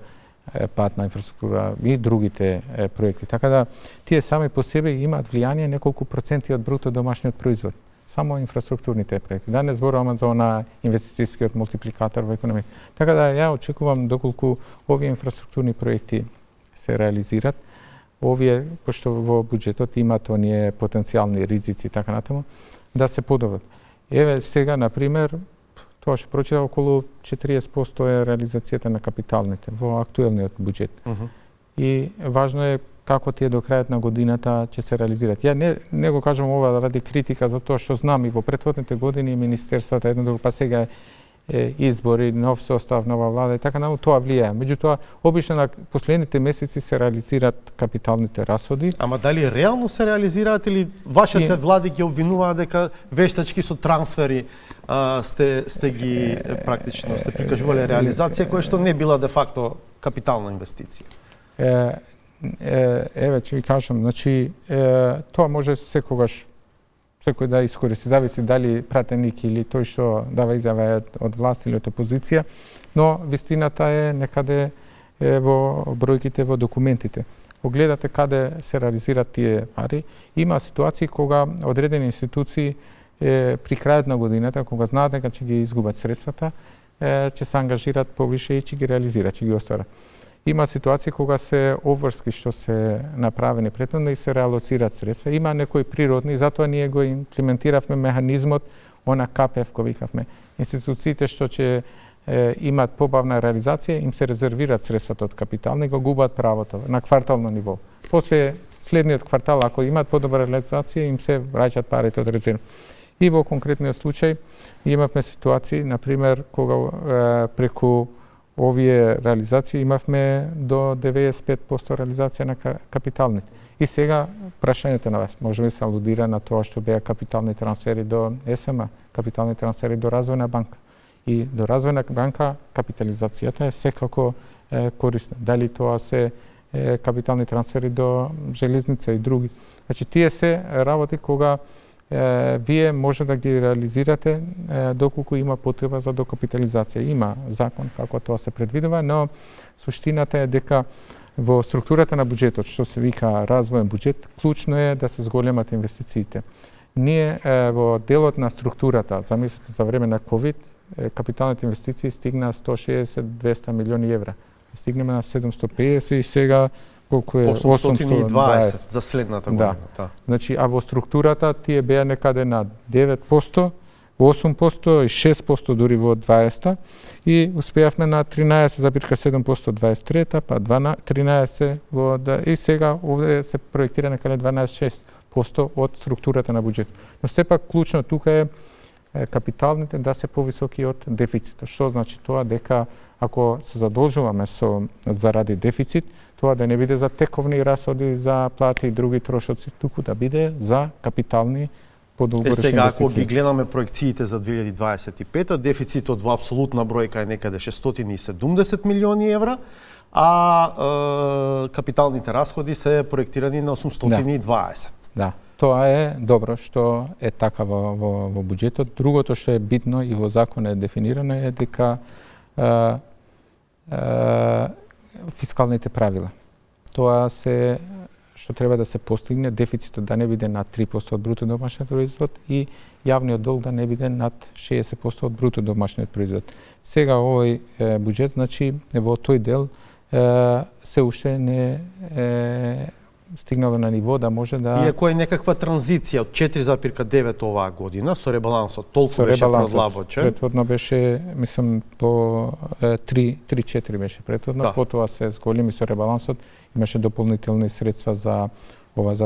патна инфраструктура и другите проекти. Така да тие сами по себе имаат влијание неколку проценти од бруто домашниот производ. Само инфраструктурните проекти. Да не зборуваме за она инвестицијскиот мултипликатор во економија. Така да ја очекувам доколку овие инфраструктурни проекти се реализираат, овие, пошто во буџетот имаат оние потенцијални ризици и така натаму, да се подобрат. Еве сега, например, тоа што прочита, околу 40% е реализацијата на капиталните во актуелниот буџет. И важно е како тие до крајот на годината ќе се реализираат. Ја не го кажам ова ради критика, затоа што знам и во претходните години министерствата едно друго, па сега избори, нов состав, нова влада и така натаму, тоа влијае. Меѓутоа, обично на последните месеци се реализираат капиталните расходи. Ама дали реално се реализираат или вашите влади ги обвинуваат дека вештачки со трансфери сте ги практично сте прикажувале реализација која што не била де факто капитална инвестиција? Еве ќе ви кажам, значи тоа може секогаш секој да искористи, зависи дали пратеник или тој што дава изјава од власт или од опозиција, но вистината е некаде во бројките во документите. Погледате каде се реализираат тие пари. Има ситуации кога одредени институции при крајот на годината, кога знаат дека ќе ги изгубат средствата, ќе се ангажираат повише и ќе ги реализираат, ќе ги остварат. Има ситуации кога се обврски што се направени претходно и се реалоцираат средства. Има некои природни, затоа ние го имплементиравме механизмот, она КПФ го викавме. Институциите што ќе имаат побавна реализација, им се резервираат средствата од капитални и го губат правото на квартално ниво. После следниот квартал, ако имаат подобра реализација, им се враќаат парите од резерв. И во конкретниот случај имавме ситуации, например, кога преку овие реализации имавме до 95% реализација на капиталните. И сега прашањето на вас, може би се алудира на тоа што беа капитални трансфери до СМА, капитални трансфери до Развојна банка. И до Развојна банка капитализацијата е секако корисна. Дали тоа се капитални трансфери до железница и други. Значи, тие се работи кога вие може да ги реализирате доколку има потреба за докапитализација. Има закон како тоа се предвидува, но суштината е дека во структурата на буџетот, што се вика развоен буџет, клучно е да се зголемат инвестициите. Ние во делот на структурата, замислете за време на ковид, капиталните инвестиции стигнаа 160-200 милиони евра. Стигнеме на 750 и сега колку е 820 за следната година. Да. Значи, а во структурата тие беа некаде на 9%, 8% и 6% дури во 20-та и успеавме на 13,7% 23-та, па 13 во и сега овде се проектира некаде 12,6% од структурата на буџет. Но сепак клучно тука е капиталните да се повисоки од дефицитот. Што значи тоа? Дека ако се задолжуваме заради дефицит, тоа да не биде за тековни расходи, за плати и други трошоци, туку да биде за капитални подолгорочни сега, инвестиции. ако ги гледаме проекциите за 2025, дефицитот во апсолутна бројка е некаде 670 милиони евра, а капиталните расходи се проектирани на 820. Да. Тоа е добро што е така во буџетот. Другото што е битно и во закон е дефинирано е дека фискалните правила. Тоа се што треба да се постигне, дефицитот да не биде над 3% од бруто домашниот производ и јавниот долг да не биде над 60% од бруто домашниот производ. Сега овој буџет, значи во тој дел се уште не стигнало на ниво да може да... Иако е некаква транзиција од 4,9 оваа година, со ребалансот, толку беше продлабочен. Претходно беше, мислам, по 3-4 беше претходно, да. Потоа се зголеми со ребалансот, имаше дополнителни средства за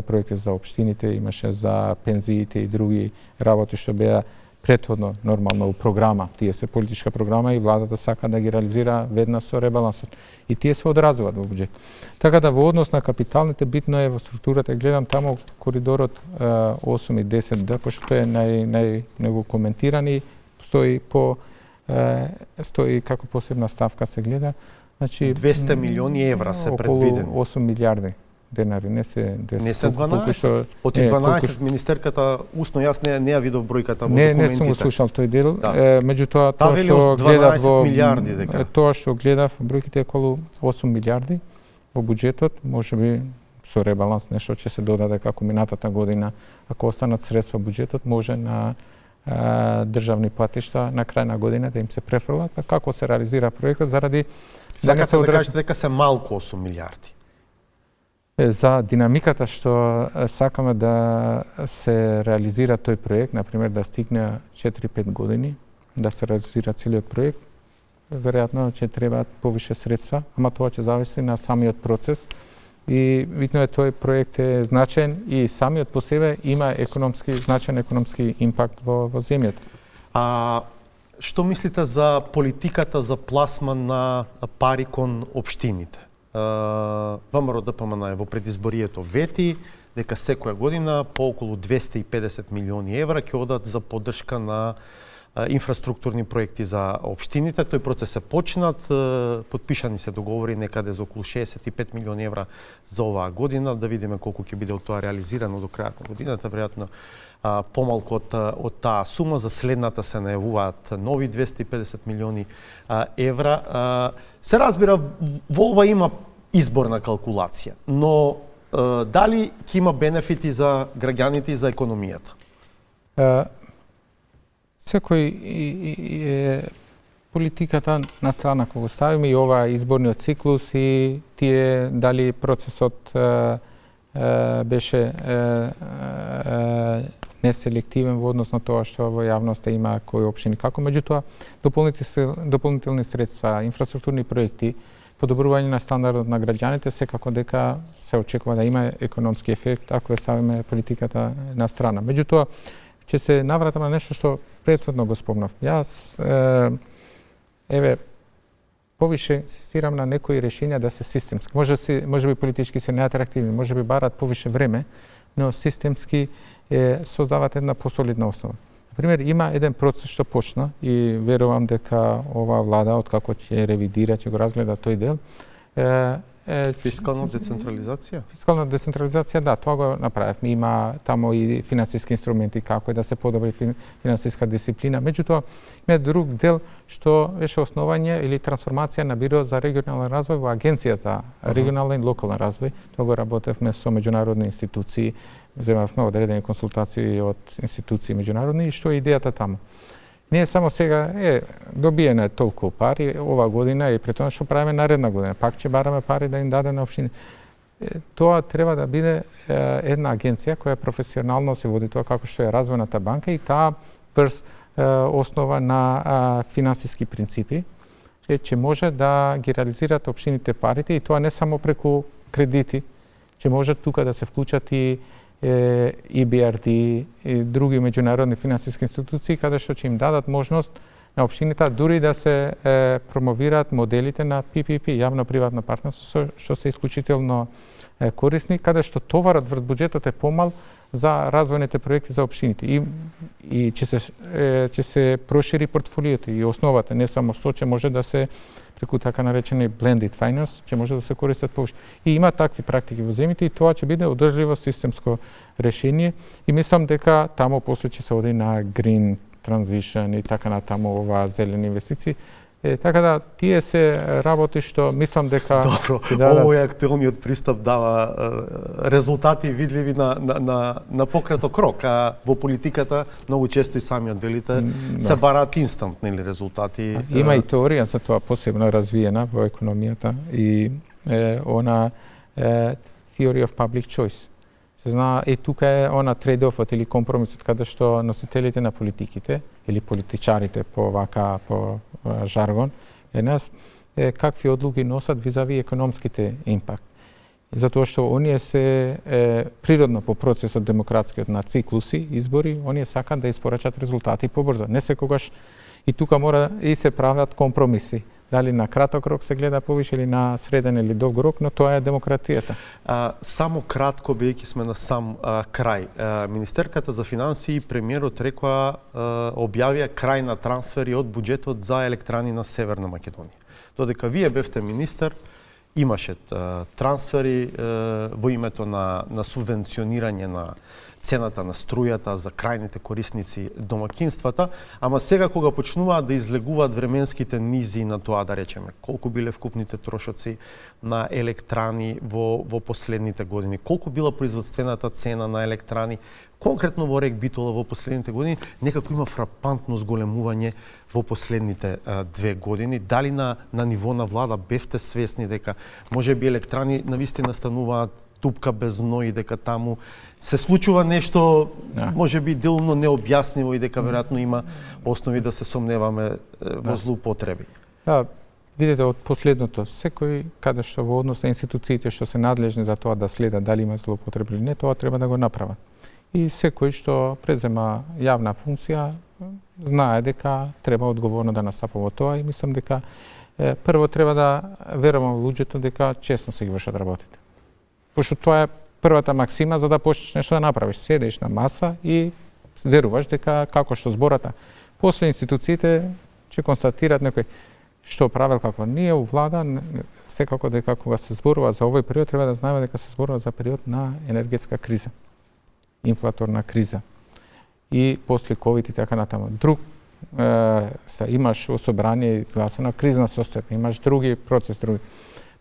проекти за општините, имаше за пензиите и други работи што беа претходно нормално у програма. Тие се политичка програма и владата сака да ги реализира веднаш со ребалансот. И тие се одразуваат во буџет. Така да во однос на капиталните битно е во структурата, гледам таму коридорот 8 и 10Д, пошто е најмногу коментирани, стои како посебна ставка се гледа. Значи 200 милиони евра се предвидени. Околу 8 милиарди денари, не се 10. Не се 12. Од 12 министерката усно јас не ја видов бројката во документите. Не сум слушал тој дел. Да. Меѓутоа тоа што гледав тоа што гледав бројките е околу 8 милиарди во буџетот, можеби со ребаланс нешто ќе се додаде како минатата година, ако останат средства во буџетот, може на државни патишта на крај на година да им се префрлат, па како се реализира проектот заради Сакате да кажете дека се малку 8 милиарди. За динамиката што сакаме да се реализира тој проект, например да стигне 4-5 години, да се реализира целиот проект, веројатно ќе требаат повише средства, ама тоа ќе зависи на самиот процес. И видно е тој проект е значен и самиот по себе има значен економски импакт во земјата. Што мислите за политиката за пласман на пари кон општините? ВМРО ДПМН во предизборието вети дека секоја година по околу 250 милиони евра ќе одат за поддршка на инфраструктурни проекти за општините. Тој процес е почнат, потпишани се договори некаде за околу 65 милиони евра за оваа година, да видиме колку ќе биде тоа реализирано до крајот на годината, веројатно помалку од таа сума. За следната се најавуваат нови 250 милиони евра. Се разбира, во ова има изборна калкулација, но дали ќе има бенефити за граѓаните и за економијата? Секој политиката на страна кога го ставиме и ова изборниот циклус и тие дали процесот беше неселективен во однос на тоа што во јавноста има кои општини како. Меѓутоа, дополнителни средства, инфраструктурни проекти, подобрување на стандардот на граѓаните, секако дека се очекува да има економски ефект ако ја ставиме политиката на страна. Меѓутоа, ќе се навратам на нешто што претходно го спомнав. Јас повише инсистирам на некои решенја да се системски. Може би политички се неатрактивни, може би барат повише време, но системски создават една посолидна основа. Например, има еден процес што почна и верувам дека оваа влада, откако ќе ревидира, ќе го разгледа тој дел, фискална децентрализација? Фискална децентрализација, да, тоа го направивме. Има тамо и финансиски инструменти како да се подобри финансиска дисциплина. Меѓутоа, има друг дел што беше основање или трансформација на Биро за регионален развој во Агенција за регионален и локален развој. Тоа го работевме со меѓународни институции, земавме одредени консултации од институции меѓународни и што е идејата таму. Ние само сега добиене толку пари ова година и претоа што правиме наредна година. Пак ќе бараме пари да им даде на општини. Тоа треба да биде една агенција која професионално се води тоа како што е Развојната банка и таа врз основа на финансиски принципи ќе може да ги реализираат општините парите и тоа не само преку кредити, ќе може тука да се вклучат и EBRD и други меѓународни финансиски институции каде што ќе им дадат можност на општините дури да се промовираат моделите на PPP, јавно-приватно партнерство, што се исклучително корисни, каде што товарот врз буџетот е помал за развојните проекти за општините и ќе се прошири портфолиото и основата, не само што ќе може да се преку така наречени blended finance, ќе може да се користат повеќе. И има такви практики во земјите и тоа ќе биде одржливо системско решение и мислам дека таму после ќе се оди на green transition и така натаму ова зелени инвестиции. Така да, тие се работи што мислам дека... Добро, овој актуелниот пристап дава резултати видливи на пократок рок, а во политиката многу често и самиот велите се бараат инстант, нели, резултати. Има и теорија за тоа посебно развиена во економијата и она theory of public choice. Се знае, и тука е она трейд-офот или компромисот каде што носителите на политиките или политичарите по жаргон какви одлуки носат визави економските импакт. Затоа што оние се природно по процесот демократскиот на циклуси, избори, оние сакат да испорачат резултати побрзо. Не секогаш и тука мора и се прават компромиси. Дали на краток рок се гледа повише или на среден или долг рок, но тоа е демократијата. Само кратко, бидејќи сме на сам крај. Министерката за финансии и премиерот рекоа објавија крај на трансфери од буџетот за електрани на Северна Македонија. Додека вие бевте министер, имаше трансфери во името на субвенционирање на цената на струјата за крајните корисници домакинствата, ама сега кога почнуваат да излегуваат временските низи на тоа, да речеме, колку биле вкупните трошоци на електрани во последните години, колку била производствената цена на електрани, конкретно во РЕК Битола во последните години, некако има фрапантно зголемување во последните 2 години. Дали на ниво на влада бевте свесни дека можеби електрани навистина стануваат тупка без дно и дека таму се случува нешто можеби делумно необјаснимо и дека веројатно има основи да се сомневаме во злоупотреби. Да, видите од последното, секој каде што во однос на институциите што се надлежни за тоа да следат дали има злоупотреби или не, тоа треба да го направат. И секој што презема јавна функција знае дека треба одговорно да настапува во тоа и мислам дека прво треба да веруваме во луѓето дека честно се ги вршат работите. Пошто тоа е првата максима за да почнеш нешто да направиш. Седеш на маса и веруваш дека како што збората. После институциите ќе констатираат некој што правел како ние у влада, секако дека кога се зборува за овој период треба да знаеме дека се зборува за период на енергетска криза, инфлаторна криза и после ковид и така натаму. Друг имаш собрание изгласено кризна состојба, имаш други процес, други.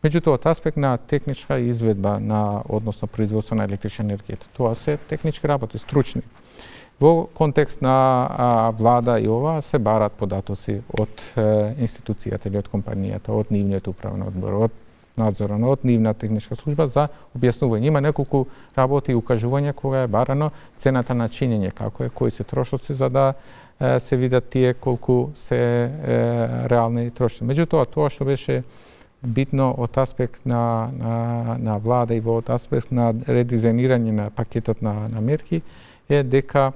Меѓутоа, од аспект на техничка изведба на односно производство на електрична енергија, тоа се технички работи, стручни. Во контекст на влада и ова се барат податоци од институцијата или од компанијата, од нивниот управен одбор, од надзорот, од нивна техничка служба за објаснување. Има неколку работи и укажувања кога е барано цената на чинење, како е, кои се трошоци за да се видат тие колку се реални трошоци. Меѓутоа, тоа што беше битно од аспект на влада и во од аспект на редизајнирање на пакетот на мерки е дека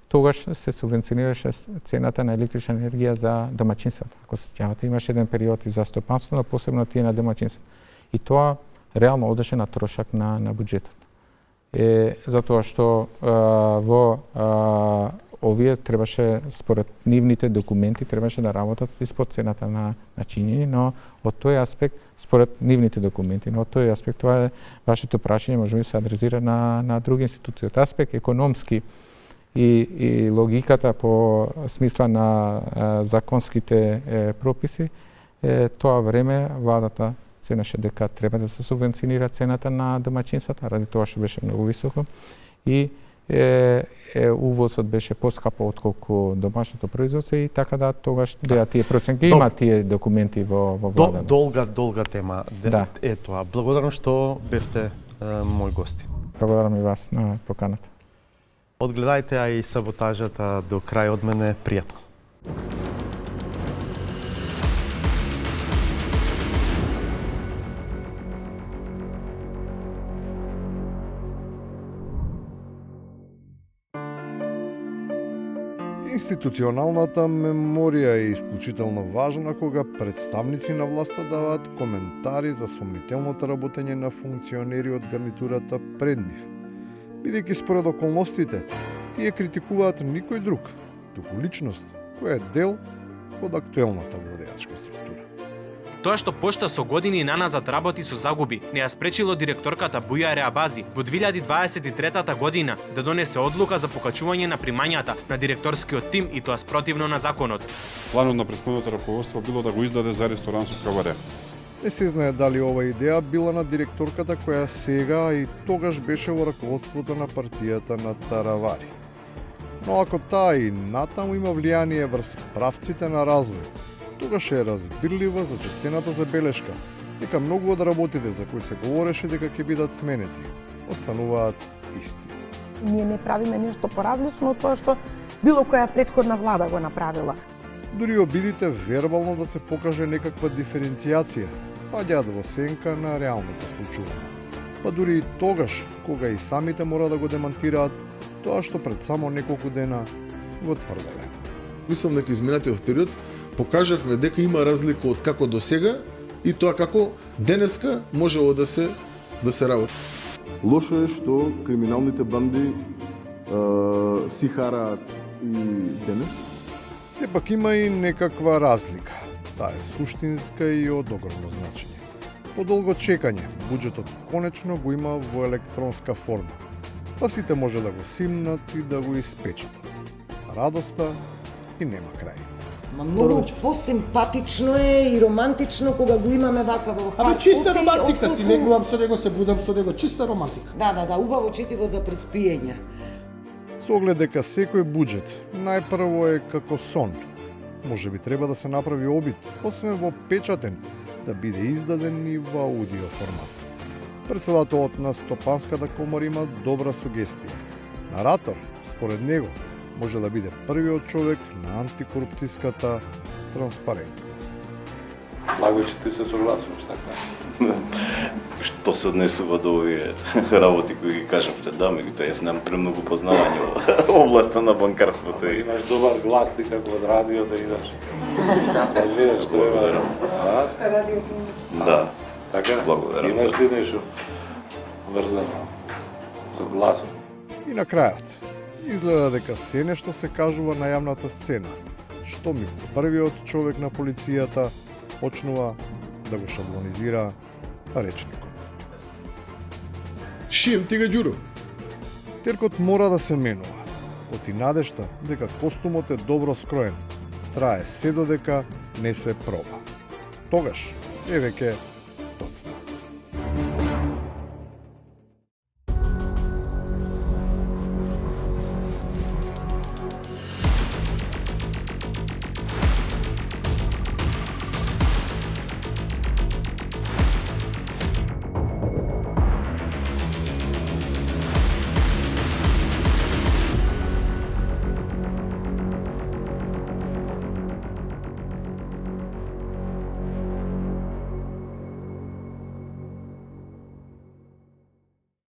тогаш се субвенционираше цената на електрична енергија за домаќинствата. Ако се сеќавате, имаше еден период и за стопанство, но посебно тие на домаќинствата. И тоа реално одеше на трошак на буџетот. Затоа што во овие требаше, според нивните документи, требаше да работат испод цената на чинење, но од тој аспект, според нивните документи, но од тој аспект това е вашето прашање, може би се адресира на други институции. Од аспект економски и логиката по смисла на законските прописи, тоа време владата ценеше дека треба да се субвенционира цената на домаќинствата, ради тоа што беше многу високо и увозот беше поскапо отколку домашното производство и така да тогаш беа тие проценки, има тие документи во владата. Долга тема. Да. Тоа. Благодарам што бевте мој гостин. Благодарам и вас на поканата. Одгледајте, а и саботажата до крај од мене пријатно. Институционалната меморија е исклучително важна кога представници на власта даваат коментари за сомнителното работење на функционери од гарнитурата пред нив. Бидејќи според околностите, тие критикуваат никој друг, туку личност која е дел од актуелната владеачка структура. Тоа што пошта со години наназад работи со загуби, не ја спречило директорката Буја Реабази во 2023 година да донесе одлука за покачување на примањата на директорскиот тим и тоа спротивно на законот. Планот на претходното раководство било да го издаде за ресторан со кабаре. Не се знае дали ова идеја била на директорката која сега и тогаш беше во раководството на партијата на Таравари. Но ако таа и натаму има влијание врз правците на развој, тогаш е разбирлива за честената забелешка дека многу од работите за кои се говореше дека ќе бидат сменети, остануваат исти. Ние не правиме нешто поразлично од тоа што било која претходна влада го направила. Дури обидите вербално да се покаже некаква диференцијација, паѓаат во сенка на реалните случувања. Па дури и тогаш, кога и самите мора да го демантираат тоа што пред само неколку дена го тврделе. Мислам дека изминатиот период покажавме дека има разлика од како до сега и тоа како денеска можело да се работи. Лошо е што криминалните банди си хараат и денес. Сепак има и некаква разлика. Таа е суштинска и од огромно значење. По долго чекање, буџетот конечно го има во електронска форма. Па сите може да го симнат и да го испечатат. Радоста и нема крај. Многу посимпатично е и романтично кога го имаме вака во хат. Чиста романтика, си легувам со него, се будам со него, чиста романтика. Да, убаво четиво за преспиење. Со оглед дека секој буџет најпрво е како сон. Може би треба да се направи обид, освен во печатен, да биде издаден и во аудио формат. Председателот на Стопанската комора има добра сугестија. Наратор, според него, може да биде првиот човек на антикорупцијската транспарентност. Благо, че ти се согласуваш така. што се однесува до овие работи кои ги кажавте, да, меѓутоа јас немам премногу познавање во областа на банкарството. Имаш добар глас ти како од радио да идеш. Да видиш што има. Да. Така? Благодарам. Имаш ли нешто врзано со гласот? И на крајот, изгледа дека се нешто се кажува на јавната сцена, што ми првиот човек на полицијата почнува да го шаблонизира речникот. Шием ти га, Ѓуро. Теркот мора да се менува, оти надежта дека костумот е добро скроен, трае се додека не се проба. Тогаш е веќе доцна.